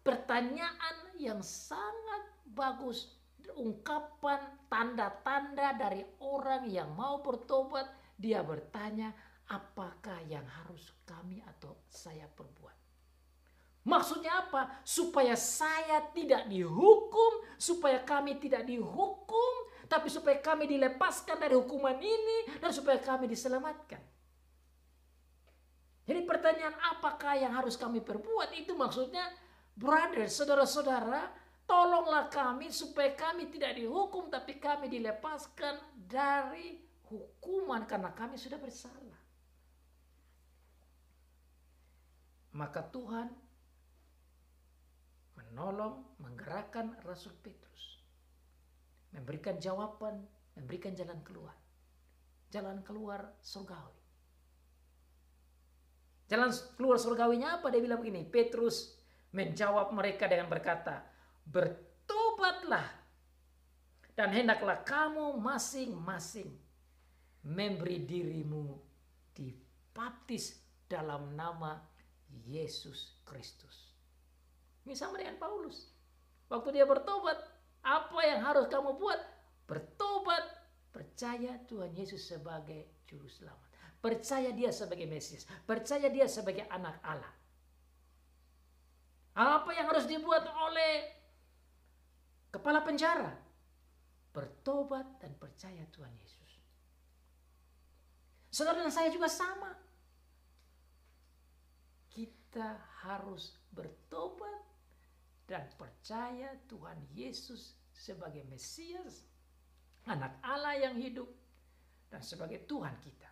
pertanyaan yang sangat bagus. Ungkapan tanda-tanda dari orang yang mau bertobat. Dia bertanya, apakah yang harus kami atau saya perbuat? Maksudnya apa? Supaya saya tidak dihukum, supaya kami tidak dihukum, tapi supaya kami dilepaskan dari hukuman ini, dan supaya kami diselamatkan. Jadi pertanyaan apakah yang harus kami perbuat? Itu maksudnya, brother, saudara-saudara, tolonglah kami supaya kami tidak dihukum, tapi kami dilepaskan dari hukuman karena kami sudah bersalah. Maka Tuhan menolong, menggerakkan Rasul Petrus, memberikan jawaban, memberikan jalan keluar surgawi. Jalan keluar surgawinya apa? Dia bilang begini, Petrus menjawab mereka dengan berkata, bertobatlah dan hendaklah kamu masing-masing memberi dirimu dibaptis dalam nama Yesus Kristus. Ini sama dengan Paulus. Waktu dia bertobat, apa yang harus kamu buat? Bertobat, percaya Tuhan Yesus sebagai juru selamat. Percaya dia sebagai Mesias. Percaya dia sebagai anak Allah. Apa yang harus dibuat oleh kepala penjara? Bertobat dan percaya Tuhan Yesus. Saudara dan saya juga sama. Kita harus bertobat dan percaya Tuhan Yesus sebagai Mesias, anak Allah yang hidup, dan sebagai Tuhan kita.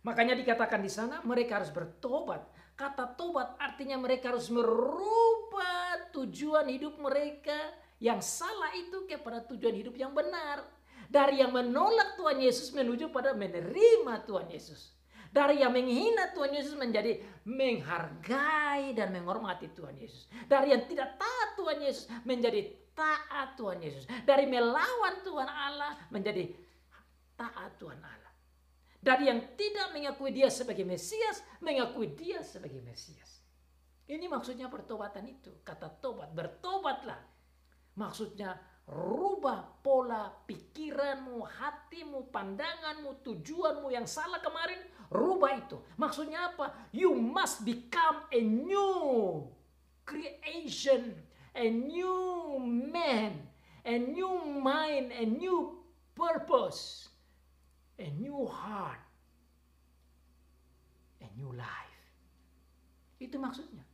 Makanya dikatakan di sana mereka harus bertobat. Kata tobat artinya mereka harus merubah tujuan hidup mereka yang salah itu kepada tujuan hidup yang benar. Dari yang menolak Tuhan Yesus menuju pada menerima Tuhan Yesus. Dari yang menghina Tuhan Yesus menjadi menghargai dan menghormati Tuhan Yesus. Dari yang tidak taat Tuhan Yesus menjadi taat Tuhan Yesus. Dari melawan Tuhan Allah menjadi taat Tuhan Allah. Dari yang tidak mengakui dia sebagai Mesias, mengakui dia sebagai Mesias. Ini maksudnya pertobatan itu. Kata tobat, bertobatlah. Maksudnya rubah pola pikiranmu, hatimu, pandanganmu, tujuanmu yang salah kemarin. Rubah itu. Maksudnya apa? You must become a new creation, a new man, a new mind, a new purpose. A new heart, a new life. Itu maksudnya.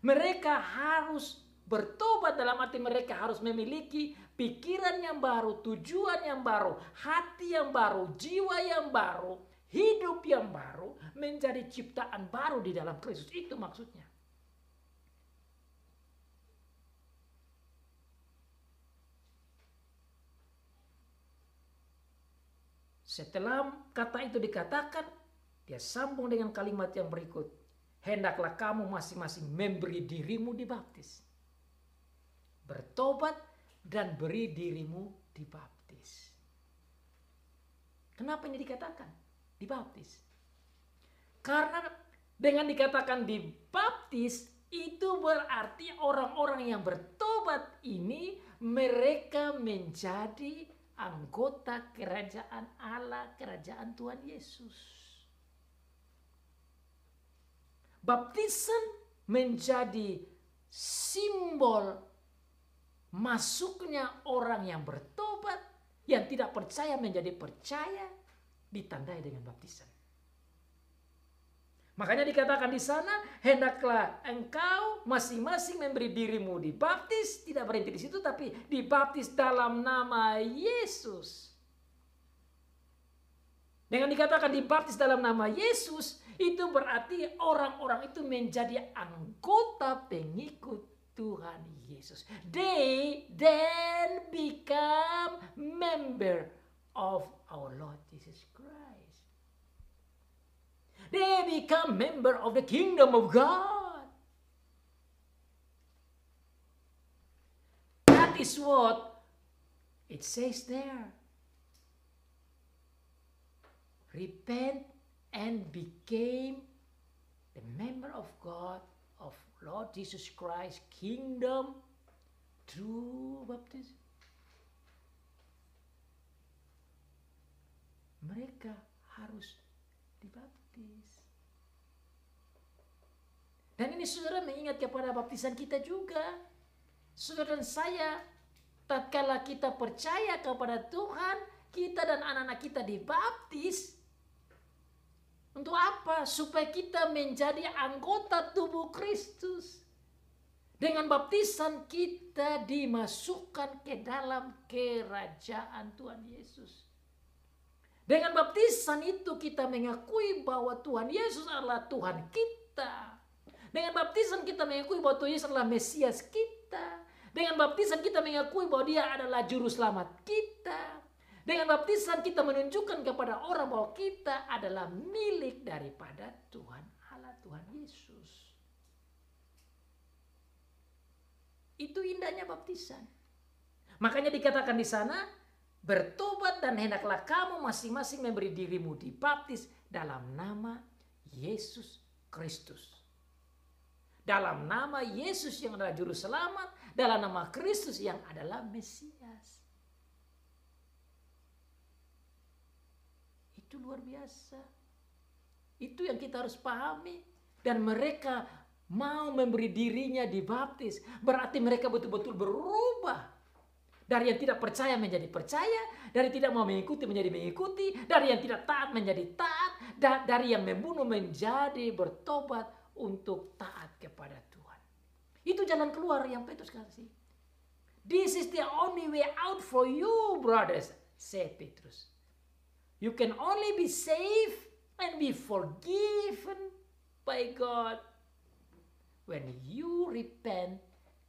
Mereka harus bertobat dalam arti mereka harus memiliki pikiran yang baru, tujuan yang baru, hati yang baru, jiwa yang baru, hidup yang baru, menjadi ciptaan baru di dalam Kristus. Itu maksudnya. Setelah kata itu dikatakan, dia sambung dengan kalimat yang berikut. Hendaklah kamu masing-masing memberi dirimu dibaptis. Bertobat dan beri dirimu dibaptis. Kenapa ini dikatakan? Dibaptis. Karena dengan dikatakan dibaptis, itu berarti orang-orang yang bertobat ini mereka menjadi anggota kerajaan Allah, kerajaan Tuhan Yesus. Baptisan menjadi simbol masuknya orang yang bertobat, yang tidak percaya menjadi percaya, ditandai dengan baptisan. Makanya dikatakan di sana, hendaklah engkau masing-masing memberi dirimu dibaptis, tidak berhenti di situ, tapi dibaptis dalam nama Yesus. Dengan dikatakan dibaptis dalam nama Yesus, itu berarti orang-orang itu menjadi anggota pengikut Tuhan Yesus. They then become member of our Lord Jesus Christ. They become member of the kingdom of God. That is what it says there. Repent and became the member of God, of Lord Jesus Christ, kingdom through baptism. Mereka harus dibaptis. Dan ini saudara mengingat kepada baptisan kita juga. Saudara dan saya, tatkala kita percaya kepada Tuhan, kita dan anak-anak kita dibaptis. Untuk apa? Supaya kita menjadi anggota tubuh Kristus. Dengan baptisan kita dimasukkan ke dalam kerajaan Tuhan Yesus. Dengan baptisan itu kita mengakui bahwa Tuhan Yesus adalah Tuhan kita. Dengan baptisan kita mengakui bahwa Tuhan Yesus adalah Mesias kita. Dengan baptisan kita mengakui bahwa Dia adalah Juru Selamat kita. Dengan baptisan kita menunjukkan kepada orang bahwa kita adalah milik daripada Tuhan Allah, Tuhan Yesus. Itu indahnya baptisan. Makanya dikatakan di sana, bertobat dan hendaklah kamu masing-masing memberi dirimu dibaptis dalam nama Yesus Kristus. Dalam nama Yesus yang adalah Juru Selamat, dalam nama Kristus yang adalah Mesias. Itu luar biasa. Itu yang kita harus pahami. Dan mereka mau memberi dirinya dibaptis. Berarti mereka betul-betul berubah. Dari yang tidak percaya menjadi percaya. Dari tidak mau mengikuti menjadi mengikuti. Dari yang tidak taat menjadi taat. Dari yang membunuh menjadi bertobat untuk taat kepada Tuhan. Itu jalan keluar yang Petrus kasih. This is the only way out for you, brothers, said Petrus. You can only be saved and be forgiven by God when you repent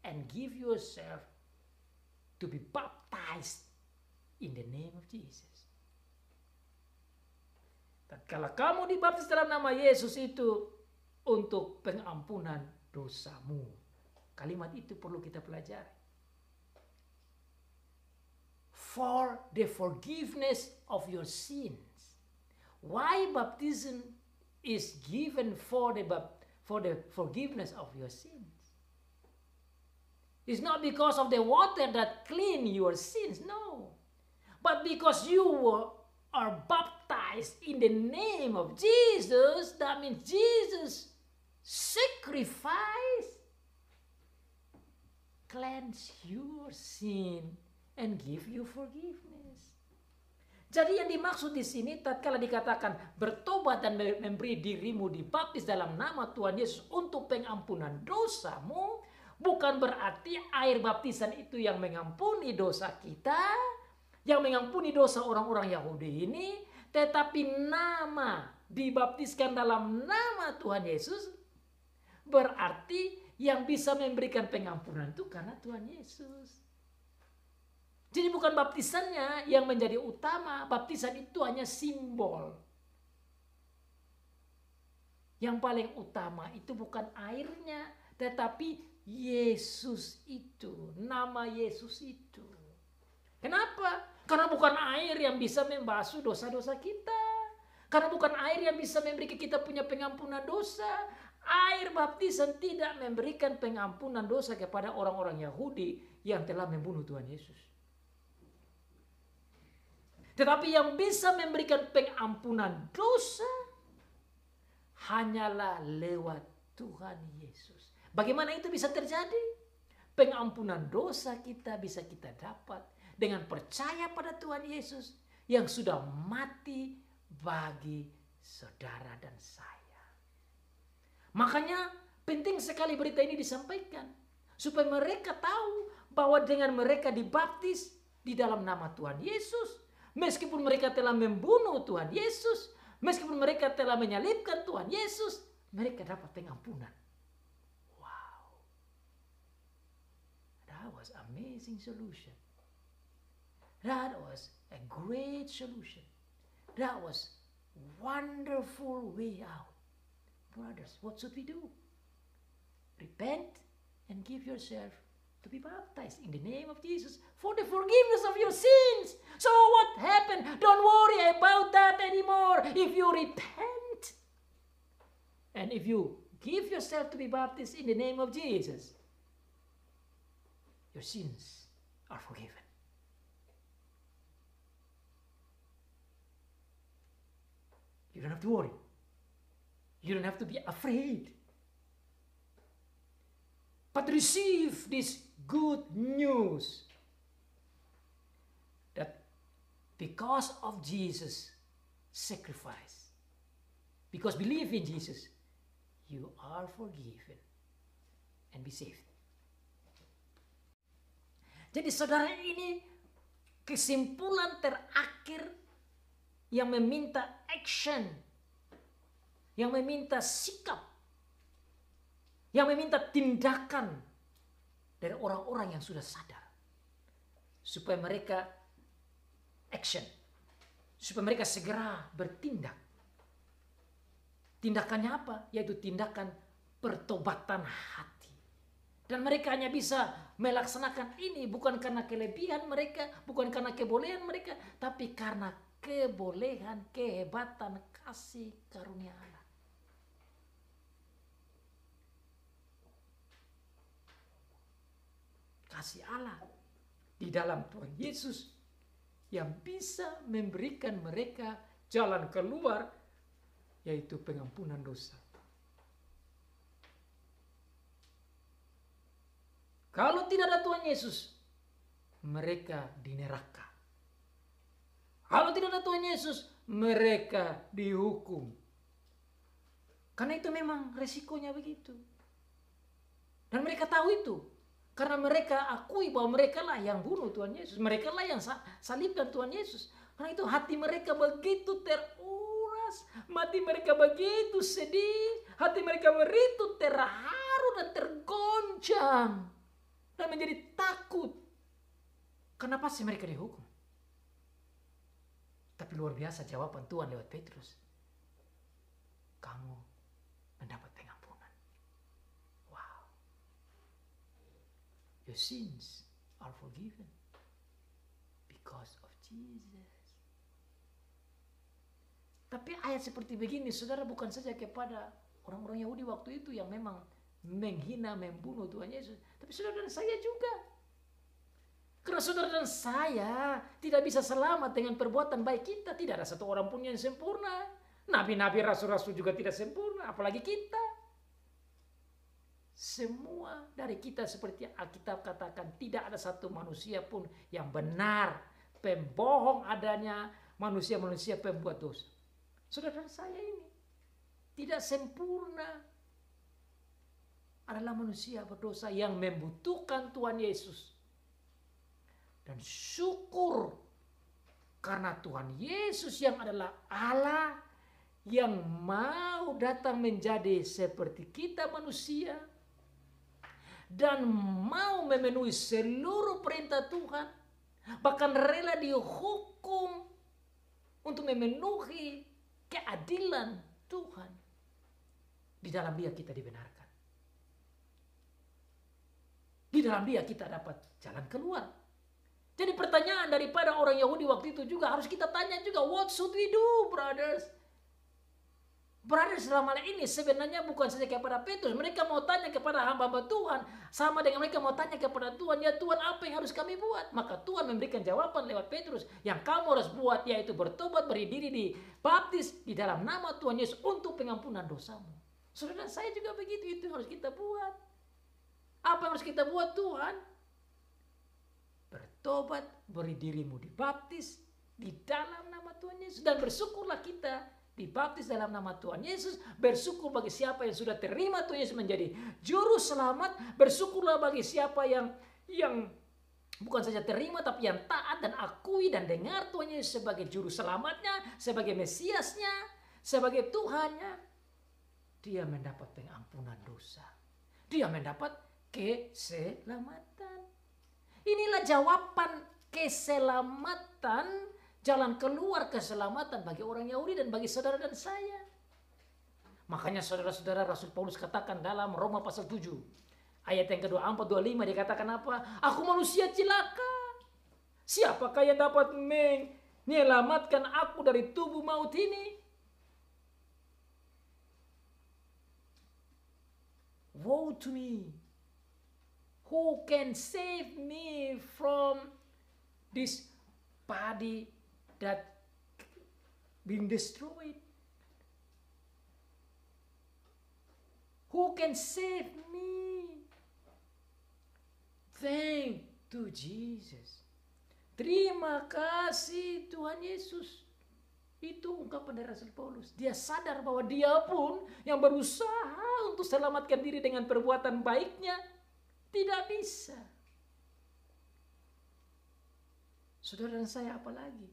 and give yourself to be baptized in the name of Jesus. Tatkala kamu dibaptis dalam nama Yesus itu untuk pengampunan dosamu. Kalimat itu perlu kita pelajari. For the forgiveness of your sins. Why baptism is given for the forgiveness of your sins? It's not because of the water that clean your sins, no. But because you are baptized in the name of Jesus, that means Jesus sacrifice cleanse your sin and give you forgiveness. Jadi yang dimaksud di sini tatkala dikatakan bertobat dan memberi dirimu dibaptis dalam nama Tuhan Yesus untuk pengampunan dosamu, bukan berarti air baptisan itu yang mengampuni dosa kita, yang mengampuni dosa orang-orang Yahudi ini, tetapi nama dibaptiskan dalam nama Tuhan Yesus berarti yang bisa memberikan pengampunan itu karena Tuhan Yesus. Jadi bukan baptisannya yang menjadi utama, baptisan itu hanya simbol. Yang paling utama itu bukan airnya, tetapi Yesus itu, nama Yesus itu. Kenapa? Karena bukan air yang bisa membasuh dosa-dosa kita. Karena bukan air yang bisa memberi kita punya pengampunan dosa. Air baptisan tidak memberikan pengampunan dosa kepada orang-orang Yahudi yang telah membunuh Tuhan Yesus. Tetapi yang bisa memberikan pengampunan dosa hanyalah lewat Tuhan Yesus. Bagaimana itu bisa terjadi? Pengampunan dosa kita bisa kita dapat dengan percaya pada Tuhan Yesus yang sudah mati bagi saudara dan saya. Makanya penting sekali berita ini disampaikan supaya mereka tahu bahwa dengan mereka dibaptis di dalam nama Tuhan Yesus, meskipun mereka telah membunuh Tuhan Yesus, meskipun mereka telah menyalibkan Tuhan Yesus, mereka dapat pengampunan. Wow. That was amazing solution. That was a great solution. That was wonderful way out. Brothers, what should we do? Repent and give yourself to be baptized in the name of Jesus for the forgiveness of your sins. So what happened? Don't worry about that anymore. If you repent and if you give yourself to be baptized in the name of Jesus, your sins are forgiven. You don't have to worry. You don't have to be afraid. But receive this good news that because of Jesus' sacrifice, because believe in Jesus, you are forgiven and be saved. Jadi saudara, ini kesimpulan terakhir yang meminta action, yang meminta sikap, yang meminta tindakan dari orang-orang yang sudah sadar. Supaya mereka action, supaya mereka segera bertindak. Tindakannya apa? Yaitu tindakan pertobatan hati. Dan mereka hanya bisa melaksanakan ini bukan karena kelebihan mereka, bukan karena kebolehan mereka, tapi karena kebolehan, kehebatan, kasih karunia Allah. Kasih Allah di dalam Tuhan Yesus yang bisa memberikan mereka jalan keluar, yaitu pengampunan dosa. Kalau tidak ada Tuhan Yesus, mereka di neraka. Kalau tidak ada Tuhan Yesus, mereka dihukum. Karena itu memang resikonya begitu. Dan mereka tahu itu. Karena mereka akui bahwa mereka lah yang bunuh Tuhan Yesus. Mereka lah yang salibkan Tuhan Yesus. Karena itu hati mereka begitu teruras. Hati mereka begitu sedih. Hati mereka begitu terharu dan tergoncang. Dan menjadi takut. Kenapa sih mereka dihukum? Tapi luar biasa jawaban Tuhan lewat Petrus. Kamu mendapat pengampunan. Wow. Your sins are forgiven because of Jesus. Tapi ayat seperti begini, saudara, bukan saja kepada orang-orang Yahudi waktu itu yang memang menghina, membunuh Tuhan Yesus. Tapi saudara dan saya juga. Karena saudara dan saya tidak bisa selamat dengan perbuatan baik kita. Tidak ada satu orang pun yang sempurna. Nabi-nabi, rasul-rasul juga tidak sempurna. Apalagi kita. Semua dari kita seperti Alkitab katakan, tidak ada satu manusia pun yang benar. Pembohong adanya manusia-manusia pembuat dosa. Saudara dan saya ini tidak sempurna. Adalah manusia berdosa yang membutuhkan Tuhan Yesus. Dan syukur karena Tuhan Yesus yang adalah Allah yang mau datang menjadi seperti kita manusia dan mau memenuhi seluruh perintah Tuhan, bahkan rela dihukum untuk memenuhi keadilan Tuhan. Di dalam Dia kita dibenarkan. Di dalam Dia kita dapat jalan keluar. Jadi pertanyaan daripada orang Yahudi waktu itu juga harus kita tanya juga, what should we do, brothers? Brothers selama ini sebenarnya bukan saja kepada Petrus. Mereka mau tanya kepada hamba-hamba Tuhan. Sama dengan mereka mau tanya kepada Tuhan, ya Tuhan, apa yang harus kami buat? Maka Tuhan memberikan jawaban lewat Petrus. Yang kamu harus buat yaitu bertobat, berdiri di baptis di dalam nama Tuhan Yesus untuk pengampunan dosamu. Saudara, saya juga begitu, itu yang harus kita buat. Apa yang harus kita buat, Tuhan? Bertobat, beri dirimu dibaptis di dalam nama Tuhan Yesus. Dan bersyukurlah kita dibaptis dalam nama Tuhan Yesus. Bersyukur bagi siapa yang sudah terima Tuhan Yesus menjadi juru selamat. Bersyukurlah bagi siapa yang bukan saja terima tapi yang taat dan akui dan dengar Tuhan Yesus sebagai juru selamatnya, sebagai Mesiasnya, sebagai Tuhannya. Dia mendapat pengampunan dosa. Dia mendapat keselamatan. Inilah jawaban keselamatan, jalan keluar keselamatan bagi orang Yahudi dan bagi saudara dan saya. Makanya saudara-saudara, Rasul Paulus katakan dalam Roma pasal 7. Ayat yang ke-24, 25 dikatakan apa? Aku manusia cilaka. Siapakah yang dapat menyelamatkan aku dari tubuh maut ini? Woe to me. Who can save me from this body that being destroyed? Who can save me? Thank to Jesus. Terima kasih Tuhan Yesus. Itu ungkapan dari Rasul Paulus. Dia sadar bahwa dia pun yang berusaha untuk selamatkan diri dengan perbuatan baiknya tidak bisa. Saudara dan saya apalagi?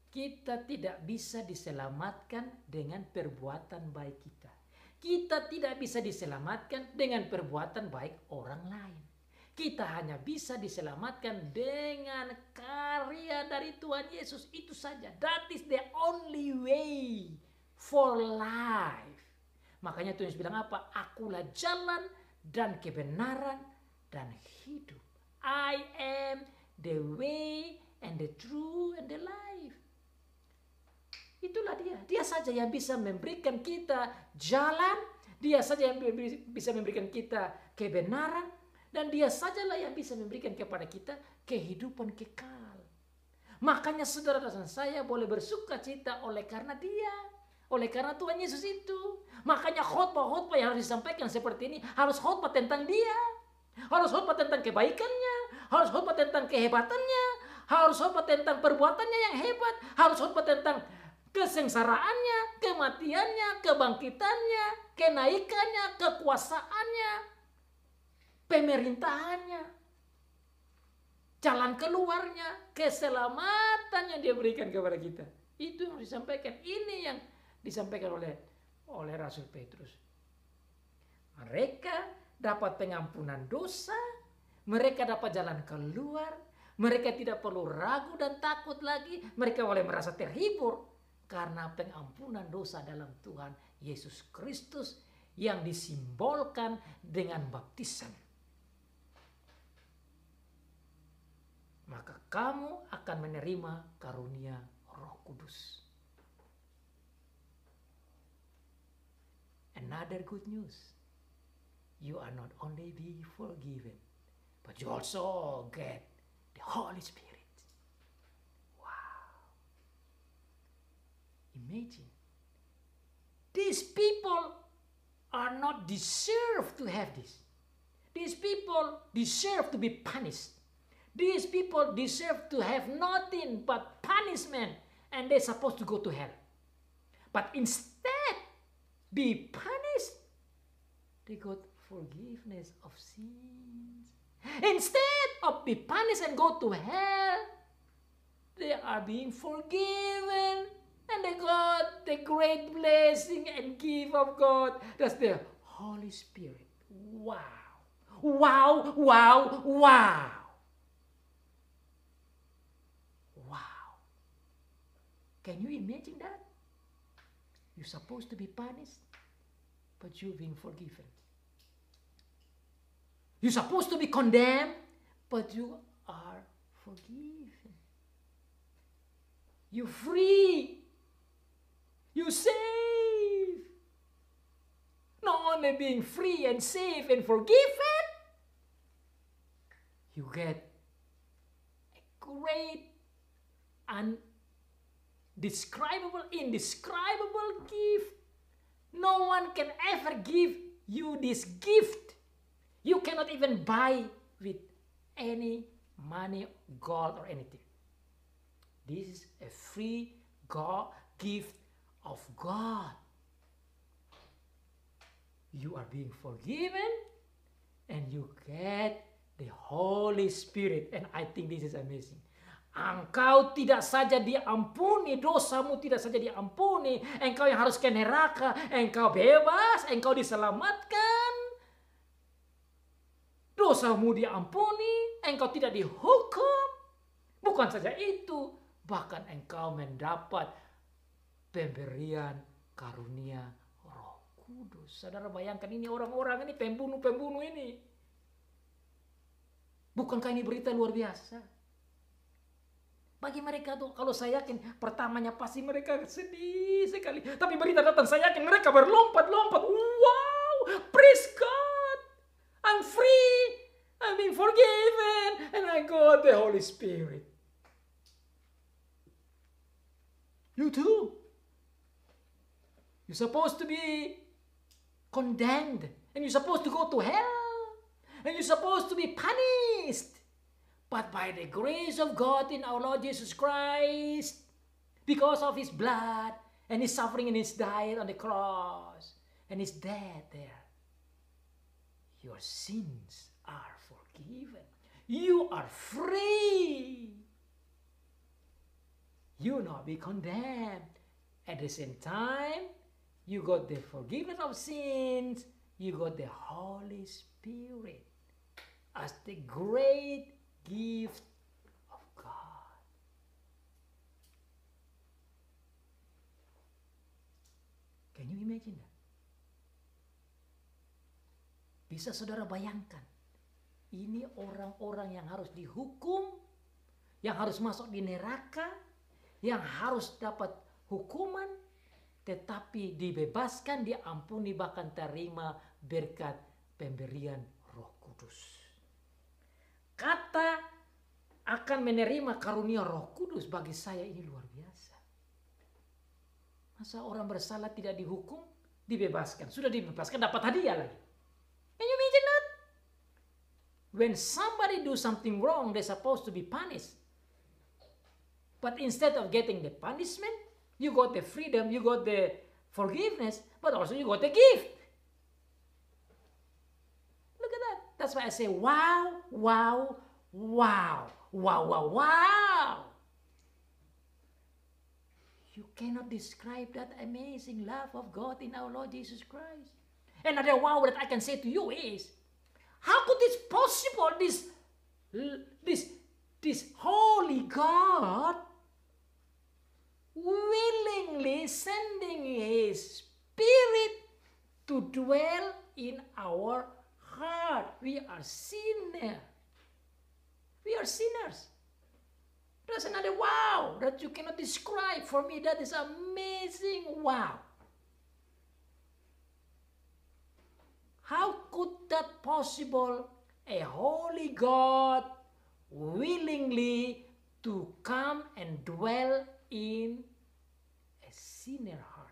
Kita tidak bisa diselamatkan dengan perbuatan baik kita. Kita tidak bisa diselamatkan dengan perbuatan baik orang lain. Kita hanya bisa diselamatkan dengan karya dari Tuhan Yesus. Itu saja. That is the only way for life. Makanya Tuhan Yesus bilang apa? Akulah jalan dan kebenaran dan hidup. I am the way and the truth and the life. Itulah dia. Dia saja yang bisa memberikan kita jalan. Dia saja yang bisa memberikan kita kebenaran. Dan dia sajalah yang bisa memberikan kepada kita kehidupan kekal. Makanya saudara dan saya boleh bersuka cita oleh karena dia. Oleh karena Tuhan Yesus itu. Makanya khotbah-khotbah yang harus disampaikan seperti ini harus khotbah tentang dia. Harus khotbah tentang kebaikannya. Harus khotbah tentang kehebatannya. Harus khotbah tentang perbuatannya yang hebat. Harus khotbah tentang kesengsaraannya, kematiannya, kebangkitannya, kenaikannya, kekuasaannya, pemerintahannya, jalan keluarnya, keselamatan yang dia berikan kepada kita. Itu yang disampaikan. Ini yang disampaikan oleh Rasul Petrus. Mereka dapat pengampunan dosa, mereka dapat jalan keluar, mereka tidak perlu ragu dan takut lagi, mereka boleh merasa terhibur karena pengampunan dosa dalam Tuhan Yesus Kristus yang disimbolkan dengan baptisan. Maka kamu akan menerima karunia Roh Kudus. Another good news. You are not only be forgiven, but you also get the Holy Spirit. Imagine, these people are not deserve to have this. These people deserve to be punished. These people deserve to have nothing but punishment, and they're supposed to go to hell. But instead, be punished, they got forgiveness of sins. Instead of be punished and go to hell, they are being forgiven. And they got the great blessing and gift of God. That's the Holy Spirit. Wow. Wow, wow, wow. Wow. Can you imagine that? You're supposed to be punished, but you're being forgiven. You're supposed to be condemned, but you are forgiven. You're free. You save. Not only being free and safe and forgiven, you get a great, indescribable gift. No one can ever give you this gift. You cannot even buy with any money, gold, or anything. This is a free gift of God. You are being forgiven and you get the Holy Spirit. And I think this is amazing. Engkau tidak saja diampuni, dosamu tidak saja diampuni, engkau yang harus ke neraka, engkau bebas, engkau diselamatkan. Dosamu diampuni, engkau tidak dihukum. Bukan saja itu, bahkan engkau mendapat pemberian karunia Roh Kudus. Saudara bayangkan ini orang-orang ini, pembunuh-pembunuh ini. Bukankah ini berita luar biasa? Bagi mereka tuh, kalau saya yakin pertamanya pasti mereka sedih sekali. Tapi berita datang, saya yakin mereka berlompat-lompat. Wow, praise God. I'm free. I'm being forgiven. And I got the Holy Spirit. You too. You're supposed to be condemned. And you're supposed to go to hell. and you're supposed to be punished. But by the grace of God in our Lord Jesus Christ, because of his blood and his suffering and his death on the cross and his death there, your sins are forgiven. You are free. You will not be condemned. At the same time, you got the forgiveness of sins. You got the Holy Spirit as the great gift of God. Can you imagine that? Bisa saudara bayangkan, ini orang-orang yang harus dihukum, yang harus masuk di neraka, yang harus dapat hukuman, tetapi dibebaskan, diampuni, bahkan terima berkat pemberian Roh Kudus. Kata akan menerima karunia Roh Kudus bagi saya ini luar biasa. Masa orang bersalah tidak dihukum, dibebaskan. Sudah dibebaskan, dapat hadiah lagi. Can you imagine that? When somebody do something wrong, they're supposed to be punished. But instead of getting the punishment, you got the freedom, you got the forgiveness, but also you got the gift. Look at that. That's why I say, wow, wow, wow, wow, wow, wow. You cannot describe that amazing love of God in our Lord Jesus Christ. Another wow that I can say to you is, how could this possible, this holy God willingly sending his Spirit to dwell in our heart? We are sinners. We are sinners. That's another wow that you cannot describe. For me, that is amazing wow. How could that possible? A holy God willingly to come and dwell in a sinner heart.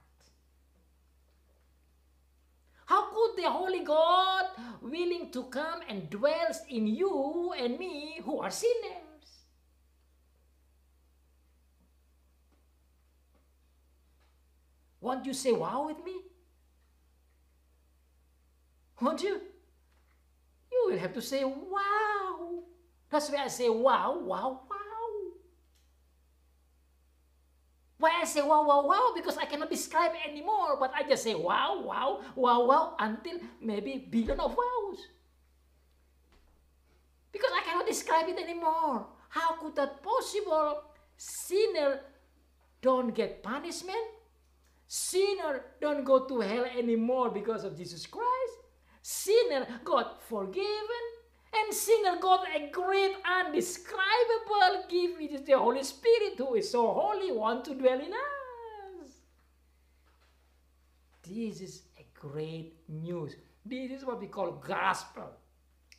How could the holy God willing to come and dwells in you and me who are sinners? Won't you say wow with me? Won't you? You will have to say wow. That's why I say wow, wow, wow. Why I say wow, wow, wow? Because I cannot describe anymore, but I just say wow, wow, wow, wow until maybe billion of wows. Because I cannot describe it anymore. How could that possible? Sinner don't get punishment. Sinner don't go to hell anymore because of Jesus Christ. Sinner got forgiven, and sinner got a great undescribable gift, which is the Holy Spirit, who is so holy, want to dwell in us. This is a great news. This is what we call gospel.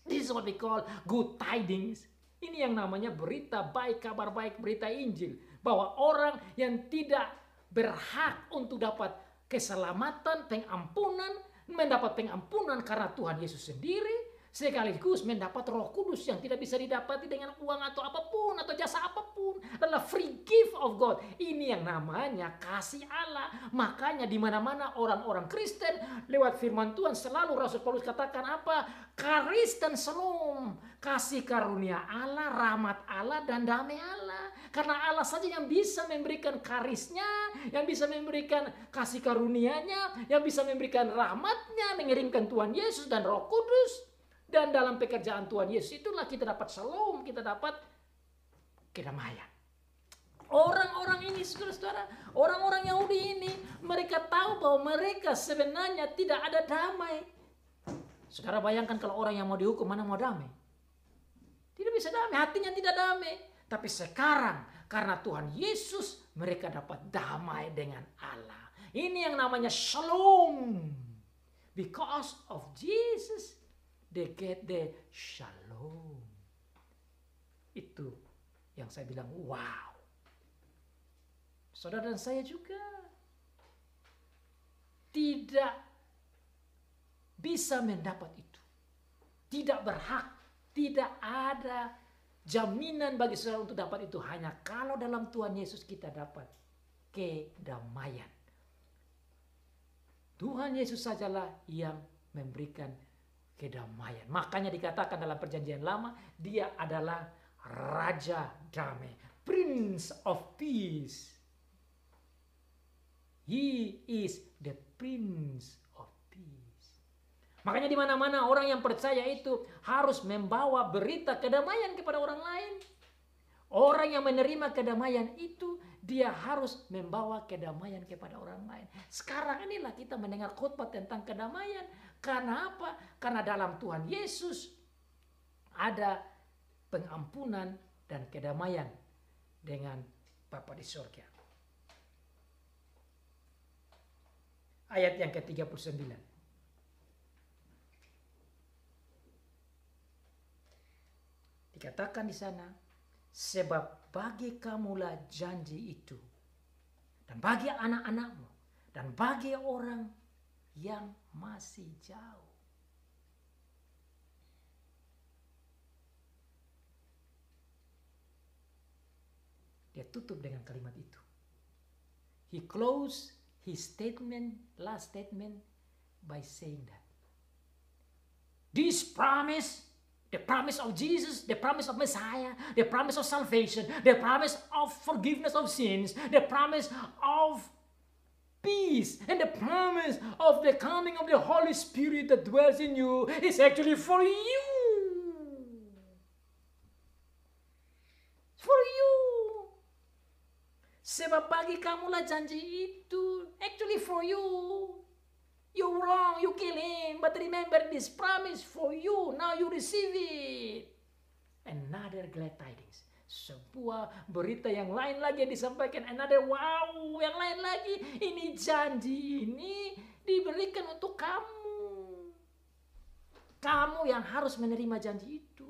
This is what we call good tidings. Ini yang namanya berita baik, kabar baik, berita Injil. Bahwa orang yang tidak berhak untuk dapat keselamatan, pengampunan, mendapat pengampunan karena Tuhan Yesus sendiri, sekaligus mendapat Roh Kudus yang tidak bisa didapati dengan uang atau apapun atau jasa apapun, adalah free gift of God. Ini yang namanya kasih Allah. Makanya di mana-mana orang-orang Kristen lewat firman Tuhan selalu Rasul Paulus katakan apa? Charis dan shalom, kasih karunia Allah, rahmat Allah dan damai Allah. Karena Allah saja yang bisa memberikan karisnya, yang bisa memberikan kasih karunia-Nya, yang bisa memberikan rahmat-Nya, mengirimkan Tuhan Yesus dan Roh Kudus. Dan dalam pekerjaan Tuhan Yesus itulah kita dapat shalom, kita dapat kedamaian. Orang-orang ini, saudara-saudara, orang-orang Yahudi ini, mereka tahu bahwa mereka sebenarnya tidak ada damai. Saudara bayangkan kalau orang yang mau dihukum, mana mau damai? Tidak bisa damai, hatinya tidak damai. Tapi sekarang karena Tuhan Yesus, mereka dapat damai dengan Allah. Ini yang namanya shalom. Because of Jesus, they get the shalom. Itu yang saya bilang wow. Saudara dan saya juga tidak bisa mendapat itu. tidak berhak, tidak ada jaminan bagi saudara untuk dapat itu, hanya kalau dalam Tuhan Yesus kita dapat kedamaian. Tuhan Yesus sajalah yang memberikan kedamaian. Makanya dikatakan dalam perjanjian lama, dia adalah Raja Damai, Prince of Peace. He is the Prince of Peace. Makanya di mana-mana orang yang percaya itu harus membawa berita kedamaian kepada orang lain. Orang yang menerima kedamaian itu, dia harus membawa kedamaian kepada orang lain. Sekarang inilah kita mendengar khotbah tentang kedamaian. Karena apa? Karena dalam Tuhan Yesus ada pengampunan dan kedamaian dengan Bapa di surga. Ayat yang ke-39. Dikatakan di sana, sebab bagi kamulah janji itu, dan bagi anak-anakmu, dan bagi orang yang masih jauh. Dia tutup dengan kalimat itu. He closed his statement, last statement, by saying that this promise, the promise of Jesus, the promise of Messiah, the promise of salvation, the promise of forgiveness of sins, the promise of peace, and the promise of the coming of the Holy Spirit that dwells in you is actually for you. For you. Sebab bagi kamulah janji itu, actually for you. You wrong, you kill him, but remember this promise for you. Now you receive it. Another glad tidings. Sebuah berita yang lain lagi yang disampaikan. Another wow, yang lain lagi. Ini janji ini diberikan untuk kamu. Kamu yang harus menerima janji itu.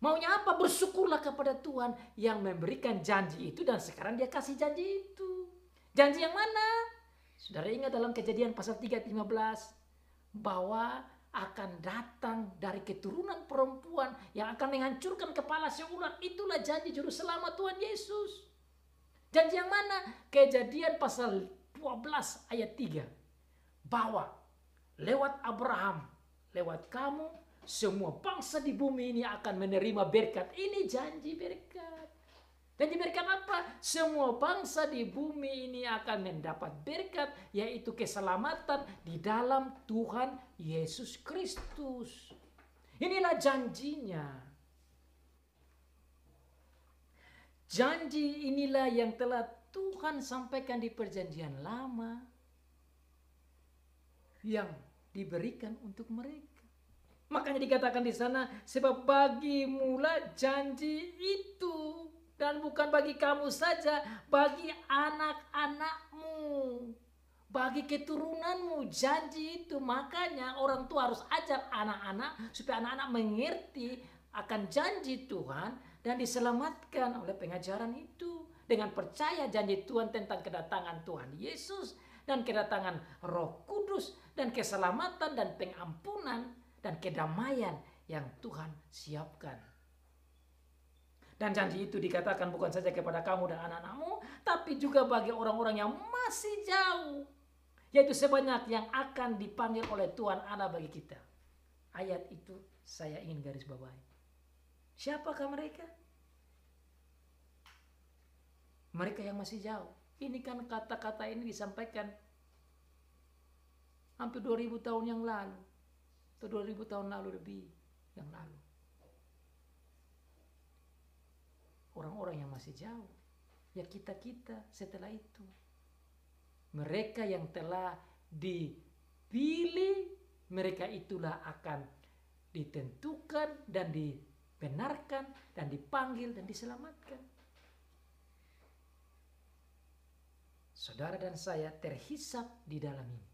Maunya apa? Bersyukurlah kepada Tuhan yang memberikan janji itu dan sekarang dia kasih janji itu. Janji yang mana? Saudara ingat dalam Kejadian pasal 3 ayat 15 bahwa akan datang dari keturunan perempuan yang akan menghancurkan kepala si ular. Itulah janji juru selamat Tuhan Yesus. Janji yang mana? Kejadian pasal 12 ayat 3. Bahwa lewat Abraham, lewat kamu, semua bangsa di bumi ini akan menerima berkat. Ini janji berkat. Janji berkat apa? Semua bangsa di bumi ini akan mendapat berkat, yaitu keselamatan di dalam Tuhan Yesus Kristus. Inilah janjinya. Janji inilah yang telah Tuhan sampaikan di perjanjian lama yang diberikan untuk mereka. Makanya dikatakan di sana, sebab bagimulah janji itu. Dan bukan bagi kamu saja, bagi anak-anakmu, bagi keturunanmu, janji itu. Makanya orang tua harus ajar anak-anak supaya anak-anak mengerti akan janji Tuhan dan diselamatkan oleh pengajaran itu. Dengan percaya janji Tuhan tentang kedatangan Tuhan Yesus dan kedatangan Roh Kudus dan keselamatan dan pengampunan dan kedamaian yang Tuhan siapkan. Dan janji itu dikatakan bukan saja kepada kamu dan anak-anakmu, tapi juga bagi orang-orang yang masih jauh. Yaitu sebanyak yang akan dipanggil oleh Tuhan Allah bagi kita. Ayat itu saya ingin garis bawahi. Siapakah mereka? Mereka yang masih jauh. Ini kan kata-kata ini disampaikan hampir 2000 tahun yang lalu. Atau 2000 tahun lalu lebih yang lalu. Orang-orang yang masih jauh, ya kita-kita setelah itu. Mereka yang telah dipilih, mereka itulah akan ditentukan dan dibenarkan dan dipanggil dan diselamatkan. Saudara dan saya terhisap di dalam ini.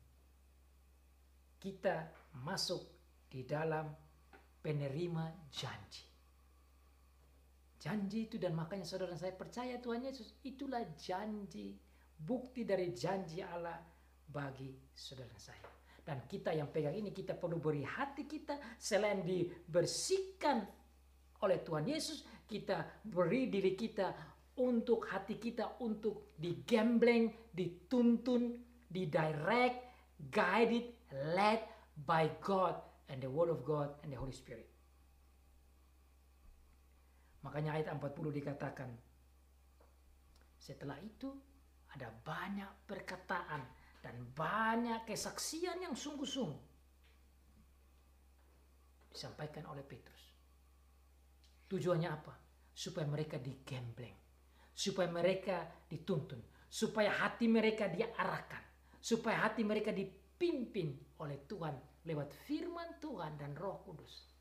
Kita masuk di dalam penerima janji. Janji itu, dan makanya saudara dan saya percaya Tuhan Yesus itulah janji, bukti dari janji Allah bagi saudara dan saya. Dan kita yang pegang ini, kita perlu beri hati kita, selain dibersihkan oleh Tuhan Yesus, kita beri diri kita untuk hati kita untuk digembleng, dituntun, didirect, guided, led by God and the Word of God and the Holy Spirit. Makanya ayat 40 dikatakan, setelah itu ada banyak perkataan dan banyak kesaksian yang sungguh-sungguh disampaikan oleh Petrus. Tujuannya apa? Supaya mereka digembleng, supaya mereka dituntun, supaya hati mereka diarahkan, supaya hati mereka dipimpin oleh Tuhan lewat firman Tuhan dan Roh Kudus.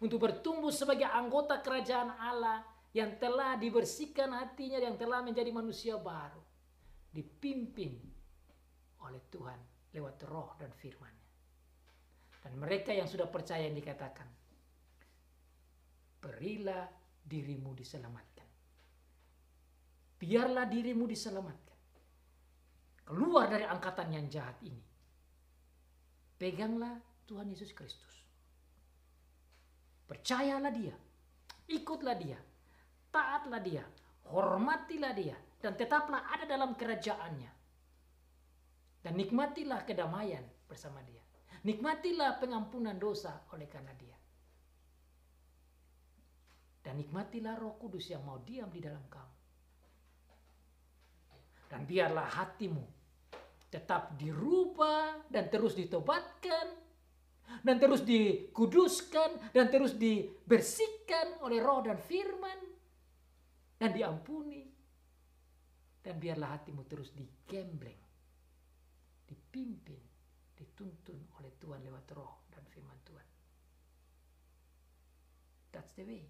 Untuk bertumbuh sebagai anggota kerajaan Allah yang telah dibersihkan hatinya, yang telah menjadi manusia baru, dipimpin oleh Tuhan lewat roh dan firman-Nya. Dan mereka yang sudah percaya yang dikatakan, berilah dirimu diselamatkan. Biarlah dirimu diselamatkan. Keluar dari angkatan yang jahat ini. Peganglah Tuhan Yesus Kristus. Percayalah Dia, ikutlah Dia, taatlah Dia, hormatilah Dia, dan tetaplah ada dalam kerajaan-Nya. Dan nikmatilah kedamaian bersama Dia. Nikmatilah pengampunan dosa oleh karena Dia. Dan nikmatilah Roh Kudus yang mau diam di dalam kamu. Dan biarlah hatimu tetap dirubah dan terus ditobatkan, dan terus dikuduskan, dan terus dibersihkan oleh roh dan firman, dan diampuni. Dan biarlah hatimu terus digembleng, dipimpin, dituntun oleh Tuhan lewat roh dan firman Tuhan. That's the way.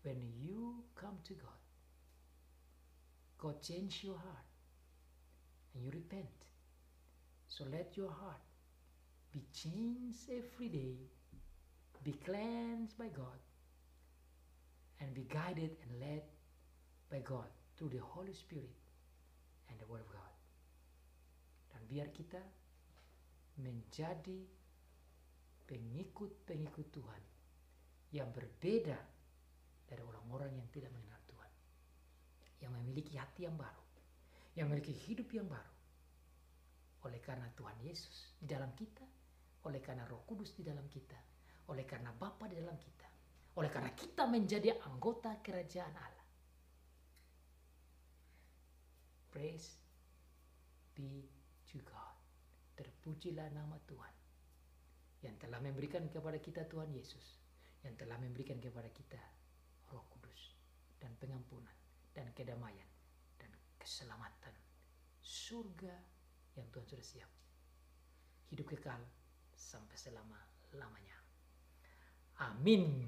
When you come to God, God change your heart and you repent. So let your heart be changed every day, be cleansed by God, and be guided and led by God through the Holy Spirit and the Word of God. Dan biar kita menjadi pengikut-pengikut Tuhan yang berbeda dari orang-orang yang tidak mengenal Tuhan, yang memiliki hati yang baru, yang memiliki hidup yang baru. Oleh karena Tuhan Yesus di dalam kita, oleh karena Roh Kudus di dalam kita, oleh karena Bapa di dalam kita, oleh karena kita menjadi anggota kerajaan Allah. Praise be to God. Terpujilah nama Tuhan yang telah memberikan kepada kita Tuhan Yesus, yang telah memberikan kepada kita Roh Kudus dan pengampunan dan kedamaian dan keselamatan surga yang Tuhan sudah siap. Hidup kekal sampai selama-lamanya. Amin.